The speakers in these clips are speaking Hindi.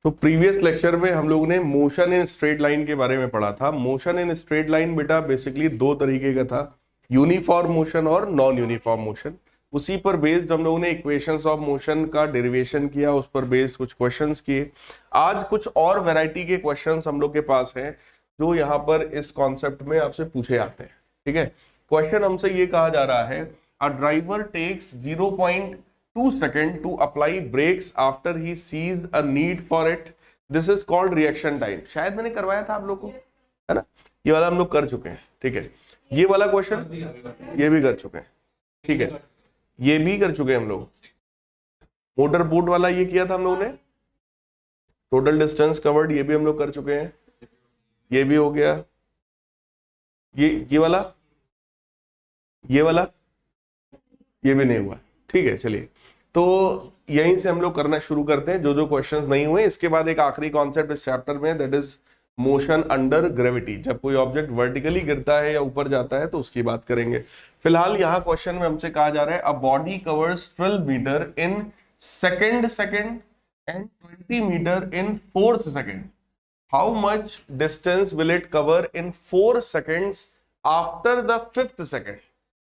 तो प्रीवियस लेक्चर में हम लोगों ने मोशन इन स्ट्रेट लाइन के बारे में पढ़ा था। मोशन इन स्ट्रेट लाइन बेटा बेसिकली दो तरीके का था, यूनिफॉर्म मोशन और नॉन यूनिफॉर्म मोशन। उसी पर बेस्ड हम लोगों ने इक्वेशंस ऑफ मोशन का डेरिवेशन किया, उस पर बेस्ड कुछ क्वेश्चंस किए। आज कुछ और वैरायटी के क्वेश्चंस हम लोग के पास हैं जो यहाँ पर इस कॉन्सेप्ट में आपसे पूछे जाते हैं। ठीक है, क्वेश्चन हमसे ये कहा जा रहा है, a driver takes 0.2 second to apply brakes after he sees a need for it, this is called reaction time. शायद मैंने करवाया था आप लोग को, है ना? ये वाला हम लोग कर चुके हैं। ठीक है, ये वाला क्वेश्चन ये भी कर चुके हैं। ठीक है, ये भी कर चुके हैं हम लोग। मोटर बोट वाला ये किया था हम लोगों ने, टोटल डिस्टेंस कवर्ड ये भी हम लोग कर चुके हैं, ये भी हो गया। ये वाला ये भी नहीं हुआ। ठीक है, चलिए तो यहीं से हम लोग करना शुरू करते हैं जो जो क्वेश्चंस नहीं हुए। इसके बाद एक आखिरी कॉन्सेप्ट इस चैप्टर में, that is motion under gravity. जब कोई ऑब्जेक्ट वर्टिकली गिरता है या ऊपर जाता है तो उसकी बात करेंगे। फिलहाल यहाँ क्वेश्चन में हमसे कहा जा रहा है, a body covers 12 metre in second and 20 metre in fourth second, how much distance will it cover in 4 seconds after the 5th second.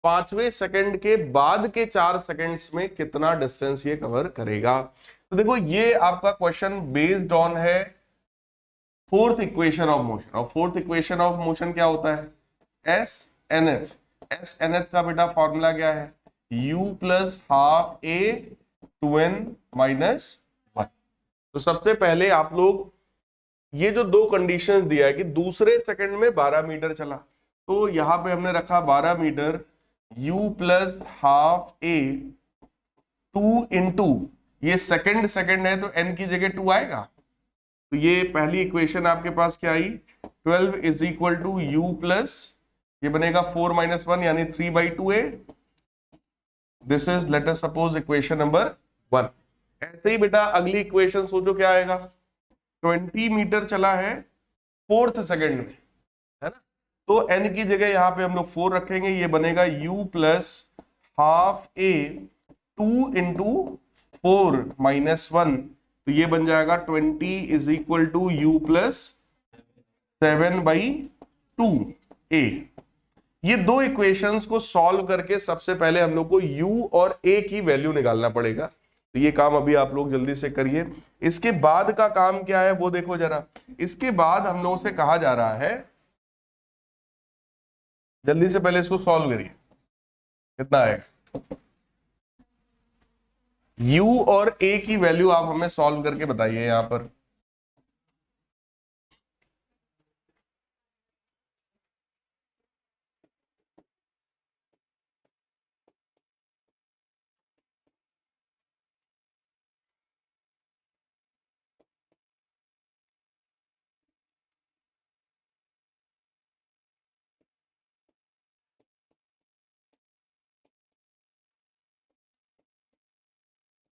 5वें सेकंड के बाद के 4 सेकंड्स में कितना डिस्टेंस ये कवर करेगा। तो देखो ये आपका क्वेश्चन बेस्ड ऑन है फोर्थ इक्वेशन ऑफ मोशन, और फोर्थ इक्वेशन ऑफ मोशन क्या होता है, एस एनएथ का बेटा फॉर्मूला क्या है, u प्लस हाफ ए 2n माइनस 1। तो सबसे पहले आप लोग ये जो दो कंडीशंस दिया है कि दूसरे सेकंड में 12 मीटर चला, तो यहां पे हमने रखा 12 metre u plus half a 2 into, ये सेकंड है तो n की जगह 2 आएगा। तो ये पहली इक्वेशन आपके पास क्या आई, 12 is equal to u plus, ये बनेगा 4 माइनस 1 यानी 3/2a। This is let us suppose equation number 1। ऐसे ही बेटा अगली इक्वेशन सोचो क्या आएगा, 20 मीटर चला है फोर्थ सेकंड में, है ना? तो n की जगह यहां पे हम लोग 4 रखेंगे, ये बनेगा u plus half a 2 into 4 minus 1, तो ये बन जाएगा 20 is equal to u plus 7/2a। ये दो इक्वेशंस को सॉल्व करके सबसे पहले हम लोग को u और a की वैल्यू निकालना पड़ेगा। तो ये काम अभी आप लोग जल्दी से करिए। इसके बाद का काम क्या है वो देखो जरा। इसके बाद हम लोगों से कहा जा रहा है, जल्दी से पहले इसको सॉल्व करिए, कितना है u और a की वैल्यू आप हमें सॉल्व करके बताइए यहां पर।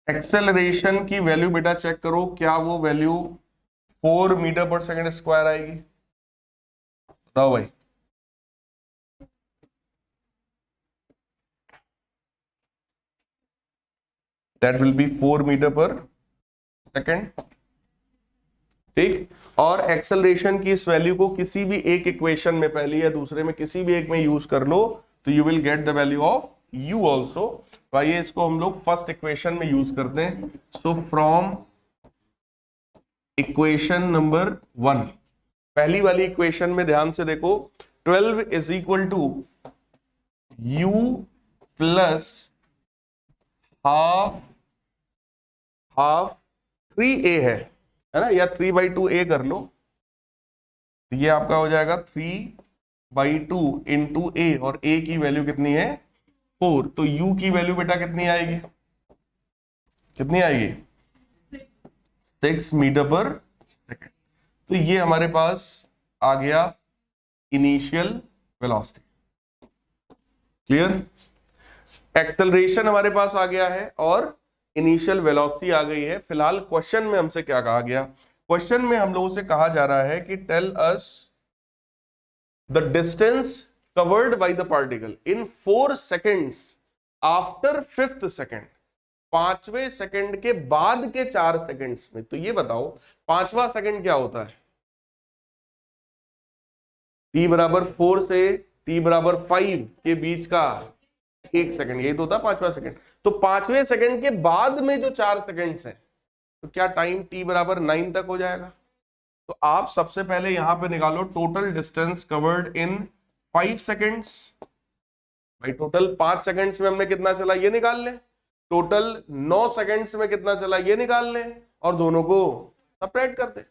एक्सेलरेशन की वैल्यू बेटा चेक करो, क्या वो value 4 metre per second square आएगी? बताओ भाई। That will B 4 metre per second. ठीक, और एक्सेलरेशन की इस वैल्यू को किसी भी एक इक्वेशन में, पहली या दूसरे में, किसी भी एक में यूज कर लो तो you will get the value of u also. तो आइए इसको हम लोग फर्स्ट इक्वेशन में यूज करते हैं। सो फ्रॉम इक्वेशन नंबर 1, पहली वाली इक्वेशन में ध्यान से देखो, 12 is equal to u plus half 3a है ना, या 3/2a कर लो, तो ये आपका हो जाएगा 3/2 इंटू a, और a की वैल्यू कितनी है 4। तो u की वैल्यू बेटा कितनी आएगी, 6 मीटर पर सेकेंड। तो ये हमारे पास आ गया इनिशियल वेलोसिटी। क्लियर, एक्सेलरेशन हमारे पास आ गया है और इनिशियल वेलोसिटी आ गई है। फिलहाल क्वेश्चन में हमसे क्या कहा गया, क्वेश्चन में हम लोगों से कहा जा रहा है कि tell us the distance covered by the particle in 4 seconds after 5th second. 5वें सेकंड के बाद के 4 सेकंड्स में। तो ये बताओ 5वां सेकंड क्या होता है? t बराबर 4 से t बराबर 5 के बीच का 1 सेकंड, यही तो होता है 5वां सेकंड। तो 5वें सेकंड के बाद में जो 4 सेकंड्स हैं, तो क्या टाइम t बराबर 9 तक हो जाएगा? तो आप सबसे पहले यहां पे निकालो total distance covered in 5 seconds. भाई टोटल 5 सेकंड्स में हमने कितना चला ये निकाल लें, टोटल 9 सेकंड्स में कितना चला ये निकाल लें, और दोनों को सेपरेट कर दें।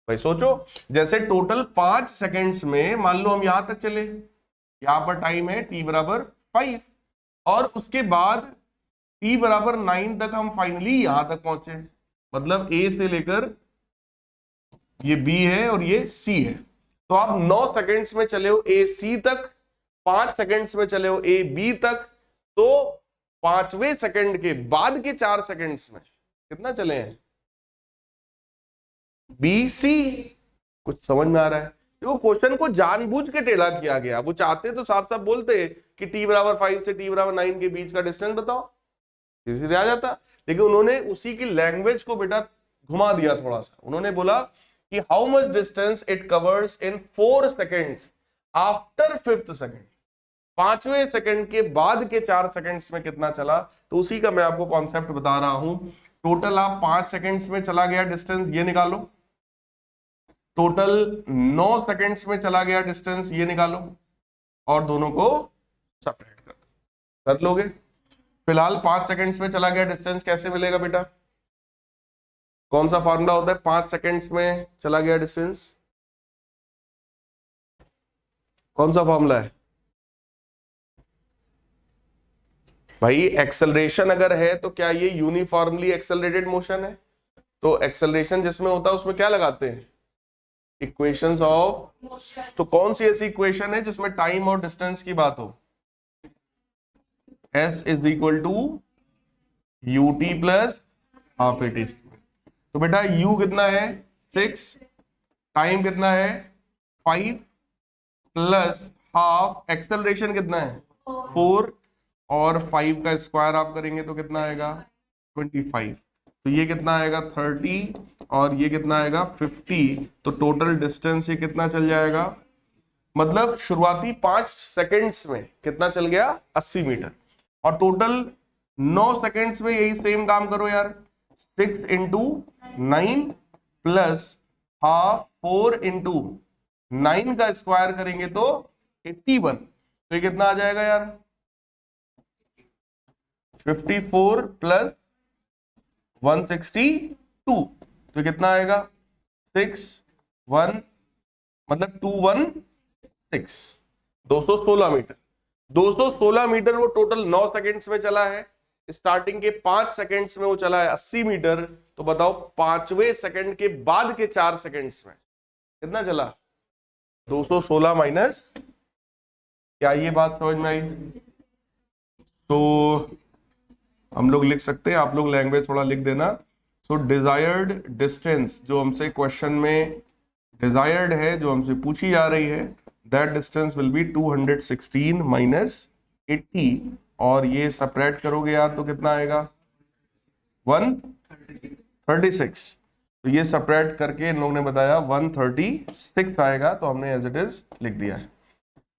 भाई सोचो, जैसे टोटल 5 सेकंड्स में मान लो हम यहां तक चले, यहां पर टाइम है t बराबर 5, और उसके बाद t बराबर 9 तक हम फाइनली यहां तक पहुंचे। मतलब a से लेकर ये b है और ये c है। तो आप 9 सेकंड्स में चले हो a c तक, 5 सेकंड्स में चले हो a b तक, तो 5वें सेकंड के बाद के 4 सेकंड्स में कितना चले हैं? b c। कुछ समझ में आ रहा है? देखो क्वेश्चन को जानबूझ के टेढ़ा किया गया। वो चाहते तो साफ साफ बोलते कि t बराबर 5 से t बराबर 9 के बीच का डिस्टेंस बताओ, सीधे आ जाता। लेकिन उन्होंने उसी की लैंग्वेज को बेटा घुमा दिया थोड़ा सा। उन्होंने बोला कि how much distance it covers in 4 seconds after 5th second. 5वें सेकेंड के बाद के 4 सेकेंड्स में कितना चला, तो उसी का मैं आपको कॉन्सेप्ट बता रहा हूं। टोटल आप 5 सेकेंड्स में चला गया डिस्टेंस ये निकालो, टोटल 9 सेकेंड्स में चला गया डिस्टेंस ये निकालो, और दोनों को सेपरेट कर लोगे। फिलहाल 5 सेकेंड्स में चला गया डिस्टेंस कैसे मिलेगा बेटा? कौन सा फॉर्मूला होता है 5 सेकेंड्स में चला गया डिस्टेंस? कौन सा फॉर्मूला है भाई? एक्सेलरेशन अगर है तो क्या ये यूनिफॉर्मली एक्सेलरेटेड मोशन है? तो एक्सेलरेशन जिसमें होता है उसमें क्या लगाते हैं? Equations of. तो कौन सी ऐसी इक्वेशन है जिसमें टाइम और डिस्टेंस की बात हो? s is equal to ut plus half at। तो बेटा u कितना है 6, टाइम कितना है 5 प्लस हाफ, एक्सेलरेशन कितना है 4, और 5 का स्क्वायर आप करेंगे तो कितना आएगा 25। तो ये कितना आएगा 30, और ये कितना आएगा 50। तो टोटल डिस्टेंस ये कितना चल जाएगा? मतलब शुरुआती 5 सेकंड्स में कितना चल गया 80 मीटर, और टोटल 9 सेकंड्स में यही सेम काम करो यार। 6 इंटू 9 प्लस हाफ 4 इंटू 9 का स्क्वायर करेंगे तो 81। तो ये कितना आ जाएगा यार 54 प्लस 162। तो कितना आएगा 61, मतलब 216, 216 मीटर। 216 मीटर वो टोटल 9 सेकंड्स में चला है। स्टार्टिंग के 5 सेकंड्स में वो चला है 80 मीटर। तो बताओ 5वें सेकंड के बाद के 4 सेकंड्स में कितना चला? 216 माइनस। क्या ये बात समझ में आई? तो हम लोग लिख सकते हैं, आप लोग लैंग्वेज थोड़ा लिख देना। सो डिजायर्ड डिस्टेंस जो हमसे क्वेश्चन में डिजायर्ड है, जो हमसे पूछी जा रही है, that distance will be 216 minus 80, और ये सेपरेट करोगे यार तो कितना आएगा 136। तो ये सेपरेट करके इन लोगों ने बताया 136 आएगा, तो हमने एज इट इज लिख दिया है।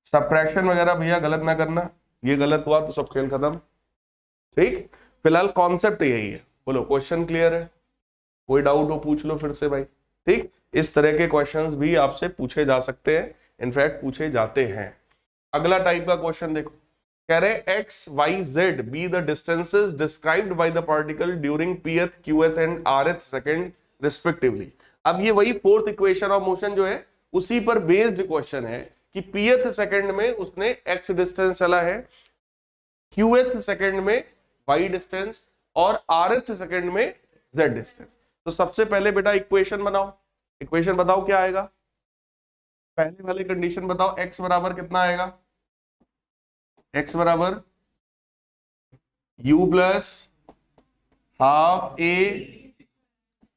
सब्ट्रैक्शन वगैरह भैया गलत ना करना, ये गलत हुआ तो सब खेल खत्म। ठीक, फिलहाल कॉन्सेप्ट यही है। बोलो क्वेश्चन क्लियर है? कोई डाउट हो पूछ लो फिर से भाई। ठीक, इस तरह के क्वेश्चंस भी आपसे पूछे जा सकते हैं, इनफैक्ट पूछे जाते हैं। अगला टाइप का क्वेश्चन देखो, कह रहे x y z be the distances described by the particle during pth qth and rth second respectively। अब ये वही फोर्थ इक्वेशन ऑफ मोशन जो है उसी पर बेस्ड क्वेश्चन है कि pth सेकंड में उसने x डिस्टेंस चला है, qth सेकंड में y डिस्टेंस, और rth सेकंड में z डिस्टेंस। तो सबसे पहले बेटा इक्वेशन बनाओ। इक्वेशन बताओ क्या आएगा? पहले वाले कंडीशन बताओ, x बराबर कितना आएगा? x बराबर u प्लस हाफ a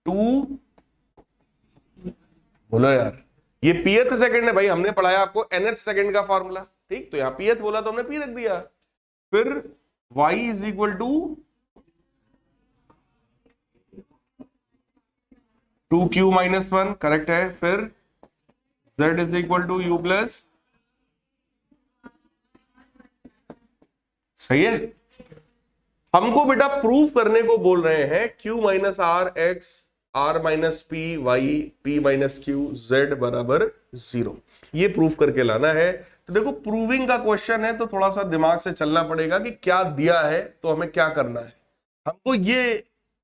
2, बोलो यार, ये pth सेकंड है भाई, हमने पढ़ाया आपको nth सेकंड का फॉर्मूला। ठीक, तो यहां pth बोला तो हमने p रख दिया। फिर y is equal to 2q minus 1 correct है, फिर z is equal to u plus, सही है। हमको बेटा प्रूफ करने को बोल रहे हैं q minus r x r minus p y p minus q z बराबर 0, ये प्रूफ करके लाना है। तो देखो प्रूविंग का क्वेश्चन है तो थोड़ा सा दिमाग से चलना पड़ेगा कि क्या दिया है तो हमें क्या करना है। हमको ये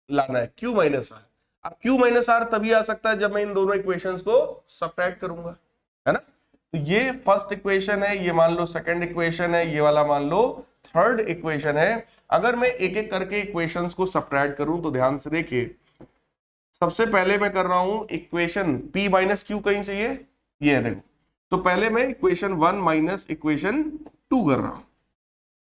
लाना है q माइनस आर। अब q माइनस आर तभी आ सकता है जब मैं इन दोनों इक्वेशंस को सब्ट्रैक्ट करूंगा, है ना। तो ये फर्स्ट इक्वेशन है, ये मान लो सेकंड इक्वेशन है, ये वाला मान लो थर्ड इक्वेशन है। अगर मैं एक एक करके इक्वेशंस को सब्ट्रैक्ट करूं तो ध्यान से देखिए, सबसे पहले मैं कर रहा हूं इक्वेशन p माइनस क्यू कहीं चाहिए, ये है देखो। तो पहले मैं इक्वेशन 1 माइनस इक्वेशन 2 कर रहा हूं,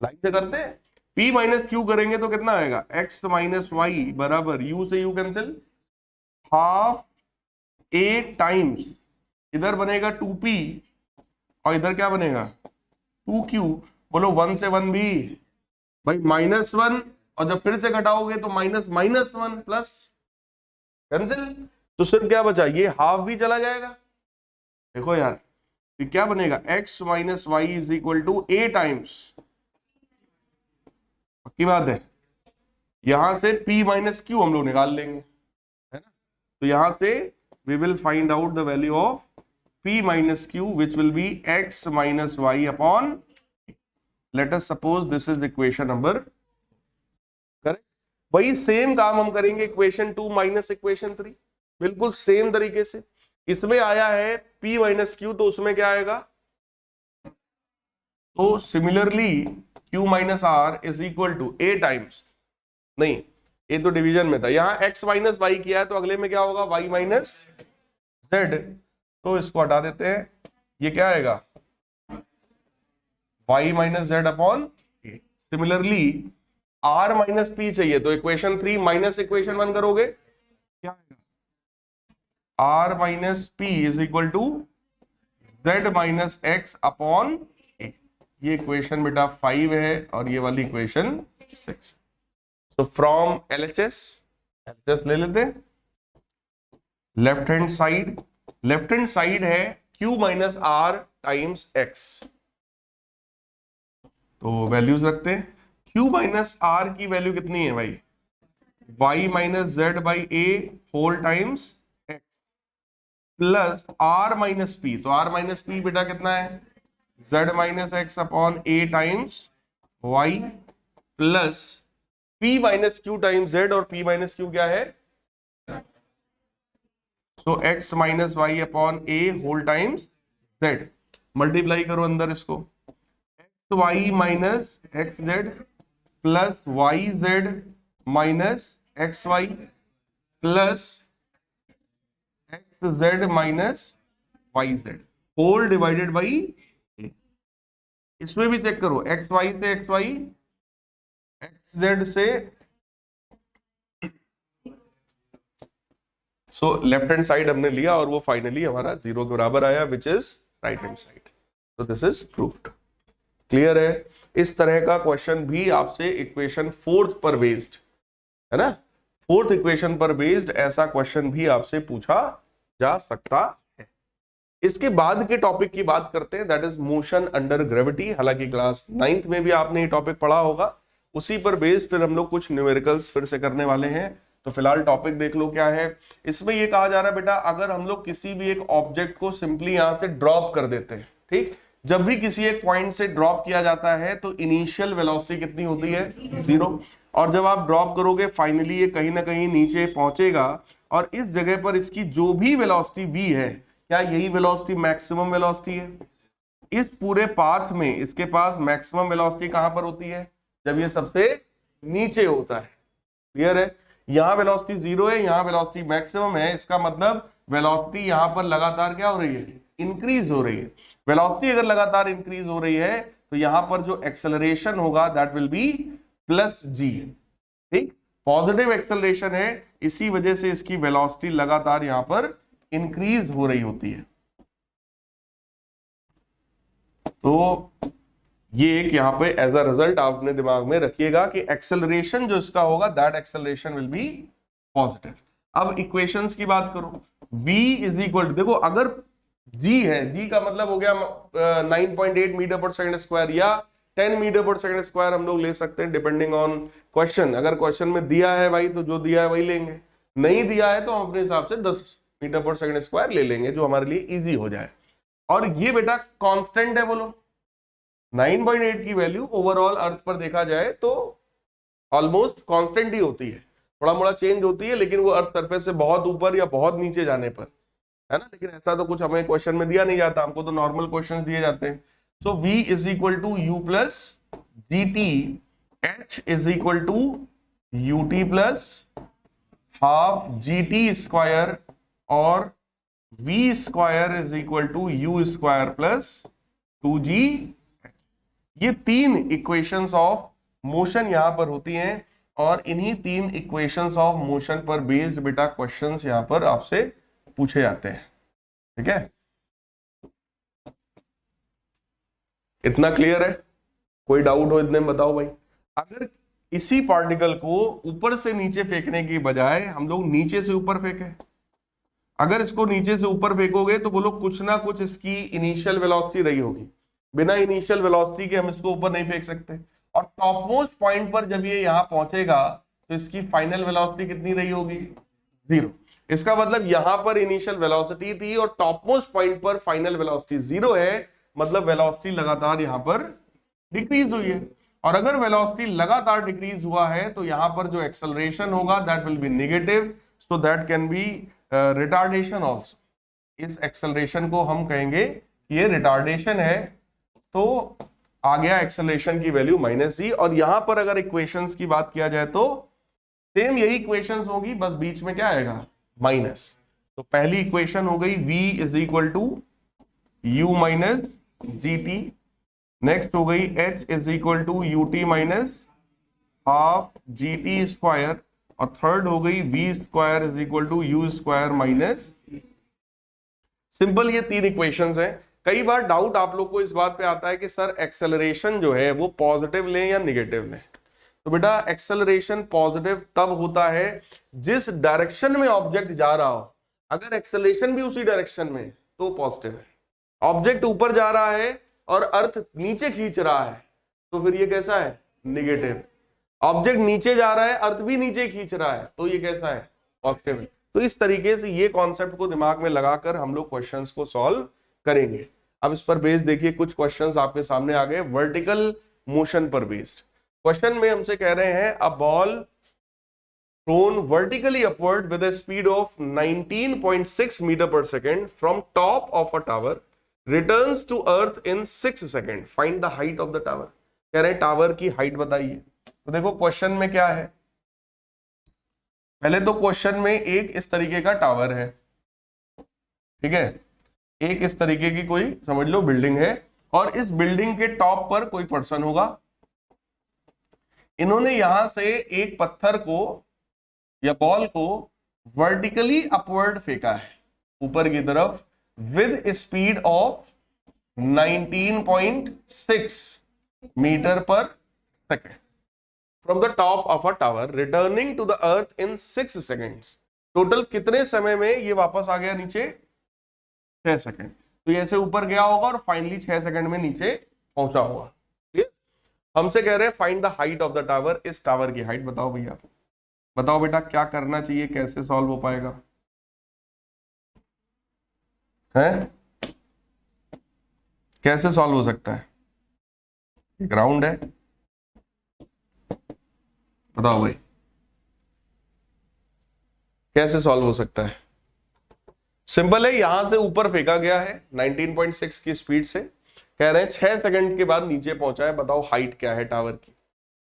लाइन से करते हैं। p माइनस क्यू करेंगे तो कितना आएगा, x माइनस वाई बराबर u से u cancel, half a times इधर बनेगा 2p और इधर क्या बनेगा 2q। बोलो 1 से 1 भी भाई -1, और जब फिर से घटाओगे तो -1 प्लस कैंसिल, तो सिर्फ क्या बचा, ये हाफ भी चला जाएगा। देखो यार फिर क्या बनेगा, x minus y is equal to a times, पक्की बात है। यहां से p माइनस क्यू हम लोग निकाल लेंगे, है ना। तो यहां से we will find out the value of p minus q which will be x minus Y upon, let us suppose this is equation number, correct. वही सेम काम हम करेंगे इक्वेशन 2 माइनस इक्वेशन 3, बिल्कुल सेम तरीके से। इसमें आया है p माइनस क्यू, तो उसमें क्या आएगा, तो similarly q minus r is equal to a times, नहीं ये तो डिवीजन में था, यहां x माइनस वाई किया है तो अगले में क्या होगा y माइनस z, तो इसको हटा देते हैं, ये क्या आएगा y माइनस जेड अपॉन ए। सिमिलरली r माइनस पी चाहिए तो इक्वेशन 3 माइनस इक्वेशन 1 करोगे, क्या आएगा r minus P is equal to z minus X upon A. ये इक्वेशन बेटा 5 है और ये वाली इक्वेशन 6। तो फ्रॉम LHS ले लेते हैं, लेफ्ट हैंड साइड है q minus R times X, तो वैल्यूज रखते हैं। q माइनस आर की वैल्यू कितनी है भाई, y minus Z by A whole times X plus r minus P, तो r माइनस पी बेटा कितना है z minus X upon A times y plus p minus Q times z, और p माइनस क्यू क्या है, so x minus Y upon A whole times z। Multiply करो अंदर इसको, y minus X Z plus Y Z minus X Y plus X Z minus Y Z whole divided by A. इसमें भी चेक करो, एक्स वाई से एक्स वाई, एक्स जेड से, सो लेफ्ट हैंड साइड हमने लिया और वो फाइनली हमारा 0 के बराबर आया, which is right hand side. तो दिस इज प्रूव्ड। क्लियर है। इस तरह का क्वेश्चन भी आपसे इक्वेशन 4 पर बेस्ड, है ना, 4th इक्वेशन पर बेस्ड ऐसा क्वेश्चन भी आपसे पूछा जा सकता है। इसके बाद के टॉपिक की बात करते हैं, that is motion under gravity. हालांकि क्लास 9th में भी आपने ये टॉपिक पढ़ा होगा, उसी पर बेस्ड फिर हम लोग कुछ न्यूमेरिकल्स फिर से करने वाले हैं। तो फिलहाल टॉपिक देख लो क्या है। इसमें ये कहा जा रहा है बेटा, अगर हम लोग किसी भी एक ऑब्जेक्ट को सिंपली यहां से ड्रॉप कर देते हैं, ठीक, जब भी किसी एक पॉइंट से ड्रॉप किया जाता है तो इनिशियल वेलोसिटी कितनी होती है, 0, और जब आप ड्रॉप करोगे फाइनली ये कहीं ना कहीं नीचे पहुंचेगा, और इस जगह पर इसकी जो भी वेलोसिटी v है, क्या यही वेलोसिटी मैक्सिमम वेलोसिटी है। इस पूरे पाथ में इसके पास मैक्सिमम वेलोसिटी कहां पर होती है, जब ये सबसे नीचे होता है। क्लियर है। यहां वेलोसिटी 0 है, यहां वेलोसिटी मैक्सिमम है, इसका मतलब वेलोसिटी यहां पर लगातार क्या हो रही है, इंक्रीज हो रही है। वेलोसिटी अगर लगातार इंक्रीज हो रही है तो यहां पर जो एक्सेलरेशन होगा दैट विल बी प्लस जी, ठीक, पॉजिटिव एक्सेलरेशन है, इसी वजह से इसकी वेलोसिटी लगातार यहां पर इंक्रीज हो रही होती है। तो ये एक यहां पे एज अ रिजल्ट आपने दिमाग में रखिएगा कि एक्सेलरेशन जो इसका होगा that acceleration will be positive. अब इक्वेशंस की बात करो, v इज इक्वल टू, देखो अगर g है, g का मतलब हो गया 9.8 मीटर पर सेकंड स्क्वायर या 10 मीटर पर सेकंड स्क्वायर हम लोग ले सकते हैं डिपेंडिंग ऑन क्वेश्चन। अगर क्वेश्चन में दिया है भाई तो जो दिया है वही लेंगे, नहीं दिया है तो हम अपने हिसाब से 10 मीटर पर सेकंड स्क्वायर ले लेंगे जो हमारे लिए इजी हो जाए। और ये बेटा कांस्टेंट है, बोलो 9.8 की वैल्यू ओवरऑल अर्थ पर देखा जाए तो ऑलमोस्ट कांस्टेंट ही होती है, थोड़ा मोड़ा चेंज होती है लेकिन वो अर्थ सरफेस से बहुत ऊपर या बहुत नीचे जाने पर, है ना। लेकिन ऐसा तो कुछ हमें क्वेश्चन में दिया नहीं जाता, हमको तो नॉर्मल क्वेश्चंस दिए जाते हैं। So v is equal to u plus g t, h is equal to u t plus half G T square और v square is equal to u square plus 2g। ये तीन इक्वेशंस ऑफ मोशन यहां पर होती हैं और इन्हीं तीन इक्वेशंस ऑफ मोशन पर बेस्ड बेटा क्वेश्चंस यहां पर आपसे पूछे जाते हैं, ठीक है। इतना क्लियर है? कोई डाउट हो इतने में बताओ भाई। अगर इसी पार्टिकल को ऊपर से नीचे फेंकने की बजाय हम लोग नीचे से ऊपर फेंके, अगर इसको नीचे से ऊपर फेंकोगे तो बोलो कुछ ना कुछ इसकी इनिशियल वेलोसिटी रही होगी, बिना इनिशियल वेलोसिटी के हम इसको ऊपर नहीं फेंक सकते। और टॉप मोस्ट पॉइंट पर जब ये यहां पहुंचेगा तो इसकी फाइनल वेलोसिटी कितनी रही होगी? 0। इसका मतलब यहां पर इनिशियल वेलोसिटी थी और टॉप मोस्ट पॉइंट पर फाइनल वेलोसिटी 0 है, मतलब वेलोसिटी लगातार यहां पर डिक्रीज हुई है। और अगर वेलोसिटी लगातार डिक्रीज हुआ है तो यहां पर जो एक्सेलरेशन होगा that will B negative, so that can be retardation also. इस एक्सेलरेशन को हम कहेंगे कि ये रिटार्डेशन है, तो आ गया एक्सेलरेशन की वैल्यू -g। और यहां पर अगर इक्वेशंस की बात किया जाए तो सेम यही इक्वेशंस होगी, बस बीच में क्या आएगा? माइनस। तो पहली इक्वेशन हो गई v is equal to u minus g t, next हो गई h is equal to u t minus half G T square, और थर्ड हो गई v square is equal to u square minus. Simple ये तीन इक्वेशंस हैं। कई बार डाउट आप लोग को इस बात पे आता है कि सर एक्सेलरेशन जो है वो पॉजिटिव लें या निगेटिव लें। तो बेटा एक्सेलरेशन पॉजिटिव तब होता है जिस डायरेक्शन में ऑब्जेक्ट जा रहा हो, अगर एक्सेलरेशन भी उसी डायरेक्शन में तो पॉजिटिव है। ऑब्जेक्ट ऊपर जा रहा है और अर्थ नीचे खींच रहा है तो फिर ये कैसा है? निगेटिव। ऑब्जेक्ट नीचे जा रहा है, अर्थ भी नीचे खींच रहा है तो ये कैसा है? पॉजिटिव है। तो इस तरीके से ये कॉन्सेप्ट को दिमाग में लगाकर हम लोग क्वेश्चंस को सॉल्व करेंगे। अब इस पर बेस्ड देखिए कुछ क्वेश्चंस आपके सामने आ गए वर्टिकल मोशन पर बेस्ड। क्वेश्चन में हमसे कह रहे हैं a ball thrown vertically upward with a speed of 19.6 metre पर second from top of a tower returns to earth in 6 second, find the height of the tower. कह रहे हैं टावर की हाइट बताइए। तो देखो क्वेश्चन में क्या है, पहले तो क्वेश्चन में एक इस तरीके का टावर है, ठीक है, एक इस तरीके की कोई समझ लो बिल्डिंग है और इस बिल्डिंग के टॉप पर कोई पर्सन होगा। इन्होंने यहां से एक पत्थर को या बॉल को वर्टिकली अपवर्ड फेंका है ऊपर की तरफ विद स्पीड ऑफ 19.6 मीटर पर second from the top of a tower returning to the earth in 6 seconds. Total कितने समय में ये वापस आ गया नीचे? 6 सेकेंड। तो ये ऐसे ऊपर गया होगा और फाइनली 6 सेकेंड में नीचे पहुंचा होगा। हमसे कह रहे हैं find the height of the tower. इस टावर की हाइट बताओ भैया, बताओ बेटा क्या करना चाहिए, कैसे सॉल्व हो पाएगा? हैं? कैसे सॉल्व हो सकता है? ग्राउंड है, बताओ भाई कैसे सॉल्व हो सकता है? सिंपल है, यहां से ऊपर फेंका गया है 19.6 की स्पीड से, कह रहे हैं 6 सेकंड के बाद नीचे पहुंचा है, बताओ हाइट क्या है टावर की।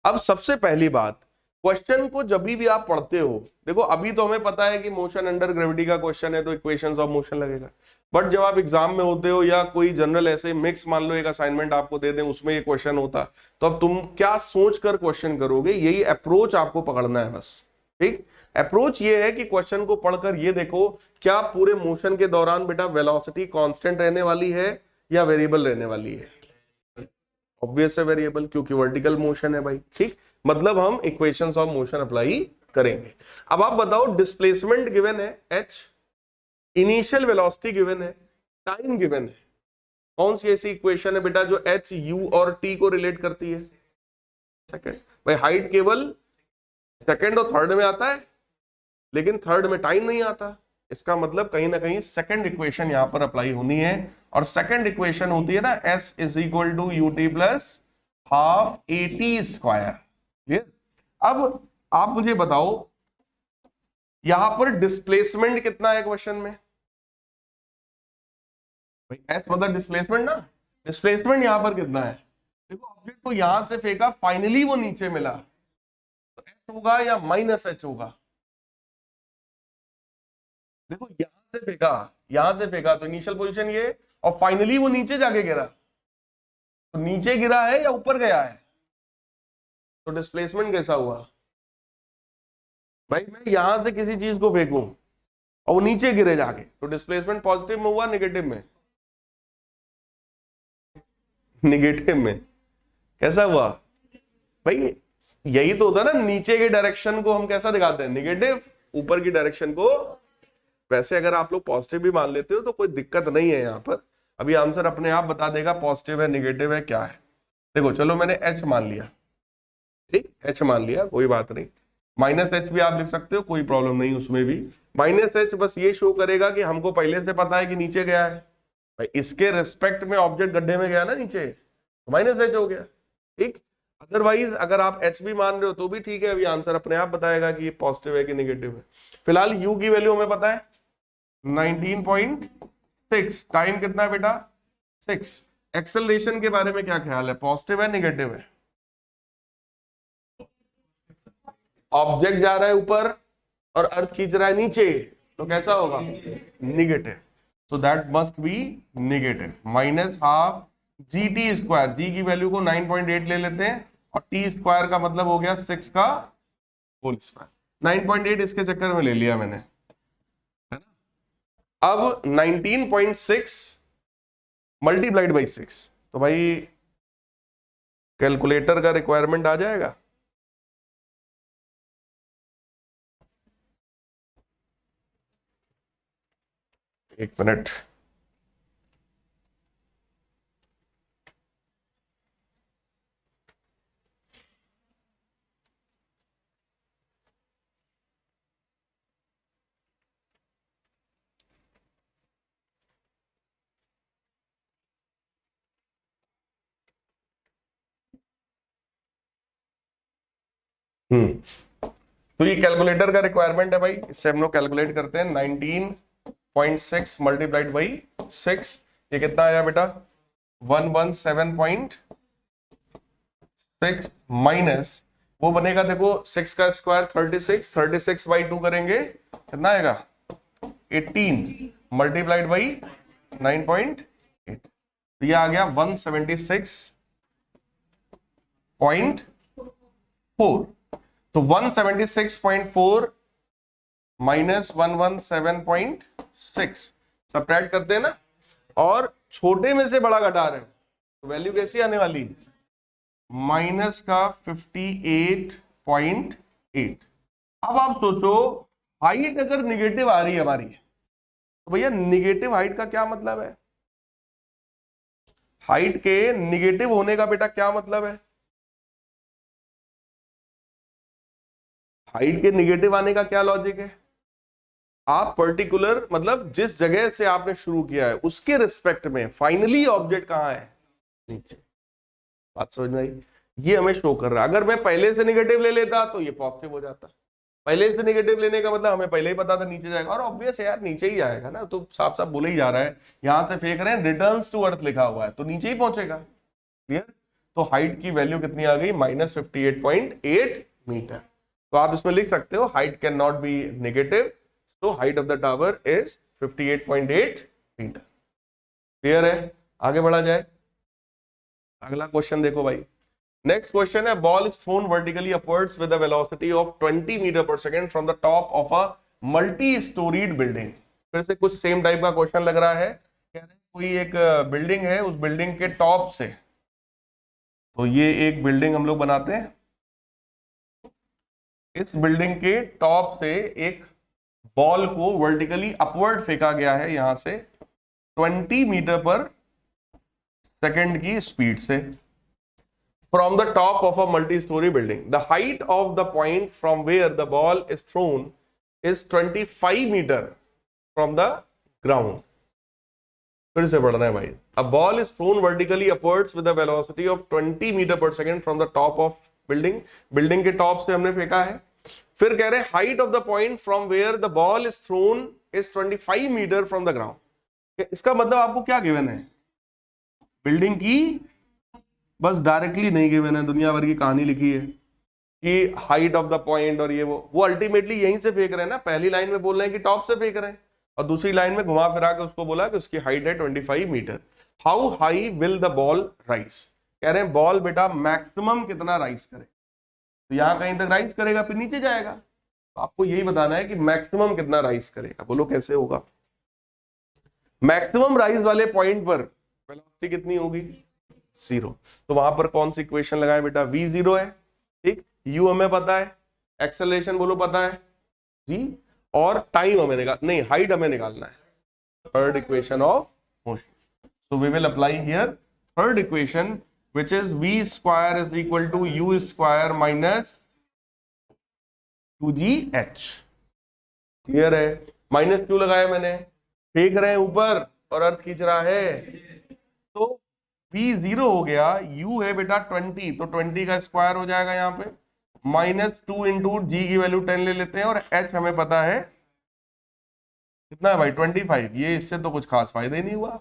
अब सबसे पहली बात, क्वेश्चन को जब भी आप पढ़ते हो, देखो अभी तो हमें पता है कि मोशन अंडर ग्रेविटी का क्वेश्चन है तो इक्वेशंस ऑफ मोशन लगेगा, बट जब आप एग्जाम में होते हो या कोई जनरल ऐसे मिक्स मान लो एक असाइनमेंट आपको दे दें उसमें ये क्वेश्चन होता, तो अब तुम क्या सोच कर क्वेश्चन करोगे, यही अप्रोच आपको पकड़ना है बस। ठीक, अप्रोच ये है कि क्वेश्चन को पढ़कर ये देखो क्या पूरे मोशन के दौरान बेटा वेलोसिटी कांस्टेंट रहने वाली है या वेरिएबल रहने वाली है। ऑब्वियस है वेरिएबल, क्योंकि वर्टिकल मोशन है भाई। ठीक, मतलब हम इक्वेशंस ऑफ मोशन अप्लाई करेंगे। अब आप बताओ, डिस्प्लेसमेंट गिवन है h, इनिशियल वेलोसिटी गिवन है, टाइम गिवन है, कौन सी ऐसी इक्वेशन है बेटा जो h, u और t को रिलेट करती है? सेकंड। भाई हाइट केवल सेकंड और थर्ड में आता है, लेकिन थर्ड में टाइम नहीं आता। इसका मतलब कहीं ना कहीं सेकंड इक्वेशन यहां पर अप्लाई होनी है, और सेकंड इक्वेशन होती है ना s is equal to u t plus half a t square. Clear? अब आप मुझे बताओ, यहां पर डिस्प्लेसमेंट कितना है क्वेश्चन में? भाई एस मतलब डिस्प्लेसमेंट ना, डिस्प्लेसमेंट यहां पर कितना है? देखो ऑब्जेक्ट को यहां से फेंका, फाइनली वो नीचे मिला, तो एच होगा या माइनस एच होगा? देखो यहां से फेंका तो इनिशियल पोजीशन ये, और फाइनली वो नीचे जाके गिरा, तो नीचे गिरा है या ऊपर गया है? तो डिस्प्लेसमेंट कैसा हुआ? भाई मैं यहां से किसी चीज को फेंकूं और वो नीचे गिरे जाके, तो डिस्प्लेसमेंट पॉजिटिव में हुआ नेगेटिव में? नेगेटिव में। कैसा हुआ? भाई यही तो होता है ना, नीचे के डायरेक्शन को हम कैसा दिखाते हैं? नेगेटिव, ऊपर की डायरेक्शन को। वैसे अगर आप लोग पॉजिटिव भी मान लेते हो तो कोई दिक्कत नहीं है यहां पर, अभी आंसर अपने आप बता देगा पॉजिटिव है नेगेटिव है क्या है। देखो चलो मैंने एच मान लिया, ठीक, एच मान लिया, कोई बात नहीं। माइनस एच भी आप लिख सकते हो, कोई प्रॉब्लम नहीं उसमें भी। माइनस एच बस ये शो करेगा कि हमको पहले से पता है कि नीचे गया है, भाई इसके रिस्पेक्ट में ऑब्जेक्ट गड्ढे में गया ना नीचे, तो माइनस एच हो गया, ठीक। अदरवाइज अगर आप एच भी मान रहे हो तो भी ठीक है, अभी आंसर अपने आप बताएगा कि ये पॉजिटिव है कि नेगेटिव है। फिलहाल यू की वैल्यू हमें पता है 19.6, टाइम कितना है बेटा? 6। एक्सेलरेशन के बारे में क्या ख्याल है, पॉजिटिव है नेगेटिव है? ऑब्जेक्ट जा रहा है ऊपर और अर्थ खींच रहा है नीचे, तो कैसा होगा? Negative. So that must be negative. Minus half G T square, G की वैल्यू को 9.8 ले लेते हैं, और टी स्क्वायर का मतलब हो गया 6 का होल स्क्वायर। 9.8 इसके चक्कर में ले लिया मैंने, है ना। अब 19.6 मल्टीप्लाइड बाई 6, तो भाई कैलकुलेटर का रिक्वायरमेंट आ जाएगा। एक मिनट, तो ये कैलकुलेटर का रिक्वायरमेंट है भाई, इससे हम लोग कैलकुलेट करते हैं। 19.6 मल्टीप्लाइड बाई 6, ये कितना आया बेटा? 117.6 माइनस वो बनेगा, देखो 6 का स्क्वायर 36, 36 बाई 2 करेंगे कितना आएगा? 18 मल्टीप्लाइड बाई 9.8, तो ये आ गया 176.4। तो 176.4 माइनस 117.6 सब्ट्रैक्ट करते हैं ना, और छोटे में से बड़ा घटा रहे हैं, तो वैल्यू कैसी आने वाली है? माइनस का 58.8। अब आप सोचो, हाइट अगर निगेटिव आ रही है हमारी, तो भैया निगेटिव हाइट का क्या मतलब है? हाइट के निगेटिव होने का बेटा क्या मतलब है? हाइट के निगेटिव आने का क्या लॉजिक है? आप पर्टिकुलर मतलब जिस जगह से आपने शुरू किया है उसके रिस्पेक्ट में फाइनली ऑब्जेक्ट कहां है? नीचे। बात समझ में आई? ये हमें शो कर रहा है। अगर मैं पहले से निगेटिव ले लेता तो ये पॉजिटिव हो जाता। पहले से निगेटिव लेने का मतलब हमें पहले ही पता था नीचे जाएगा, और ऑब्वियस है यार नीचे ही आएगा ना, तो साफ साफ बोले ही जा रहा है, यहां से फेंक रहे हैं रिटर्न्स टू अर्थ लिखा हुआ है तो नीचे ही पहुंचेगा। क्लियर? तो हाइट की वैल्यू कितनी आ गई? -58.8 मीटर। तो आप इसमें लिख सकते हो height can not be negative, तो height of the tower is 58.8 metre. Clear है? आगे बढ़ा जाए, अगला क्वेश्चन देखो भाई। नेक्स्ट क्वेश्चन है, ball is thrown vertically upwards with a velocity of 20 metre per second from the top of a multi storeyed building. फिर से कुछ सेम टाइप का क्वेश्चन लग रहा है। कह रहे हैं कोई एक बिल्डिंग है, उस बिल्डिंग के टॉप से, तो ये एक बिल्डिंग हम लोग बनाते हैं, इस बिल्डिंग के टॉप से एक बॉल को वर्टिकली अपवर्ड फेंका गया है यहां से 20 मीटर पर सेकेंड की स्पीड से from the top of a multi-story building. The height of the point from where the ball is thrown is 25 meter from the ground. फिर से पढ़ना है भाई. A ball is thrown vertically upwards with a velocity of 20 meter per second from the top of building. Building के top से हमने फेंका है. फिर कह रहे height of the point from where the ball is thrown is 25 meter from the ground. इसका मतलब आपको क्या गिवन है? बिल्डिंग की बस डायरेक्टली नहीं गिवन है, दुनिया भर की कहानी लिखी है कि हाइट ऑफ द पॉइंट और ये वो अल्टीमेटली यहीं से फेंक रहे हैं ना. पहली लाइन में बोल रहे हैं कि टॉप से फेंक रहे हैं और दूसरी लाइन में घुमा फिरा के उसको बोला कि उसकी हाइट है 25 metre. How high will the ball rise? कह रहे हैं बॉल बेटा मैक्सिमम कितना राइज करे. तो यहां कहीं तक राइज करेगा फिर नीचे जाएगा. तो आपको यही बताना है कि मैक्सिमम कितना राइज करेगा. बोलो कैसे होगा? मैक्सिमम राइज वाले पॉइंट पर वेलोसिटी कितनी होगी? 0. तो वहां पर कौन सी इक्वेशन लगाए बेटा? v0 है, ठीक. u हमें पता है, एक्सेलरेशन बोलो पता है जी, और टाइम हमें नहीं हाइट हमें निकालना है. Third equation of motion. So we will apply here third equation which is v square is equal to u square minus 2gh. Clear है? माइनस क्यों लगाया मैंने? फेंक रहे हैं ऊपर और अर्थ खींच रहा है. तो v0 हो गया, u है बेटा 20, तो 20 का स्क्वायर हो जाएगा यहाँ पे, माइनस 2 इंटू जी की वैल्यू 10 ले लेते हैं और h हमें पता है कितना है भाई? 25. ये इससे तो कुछ खास फायदा ही नहीं हुआ.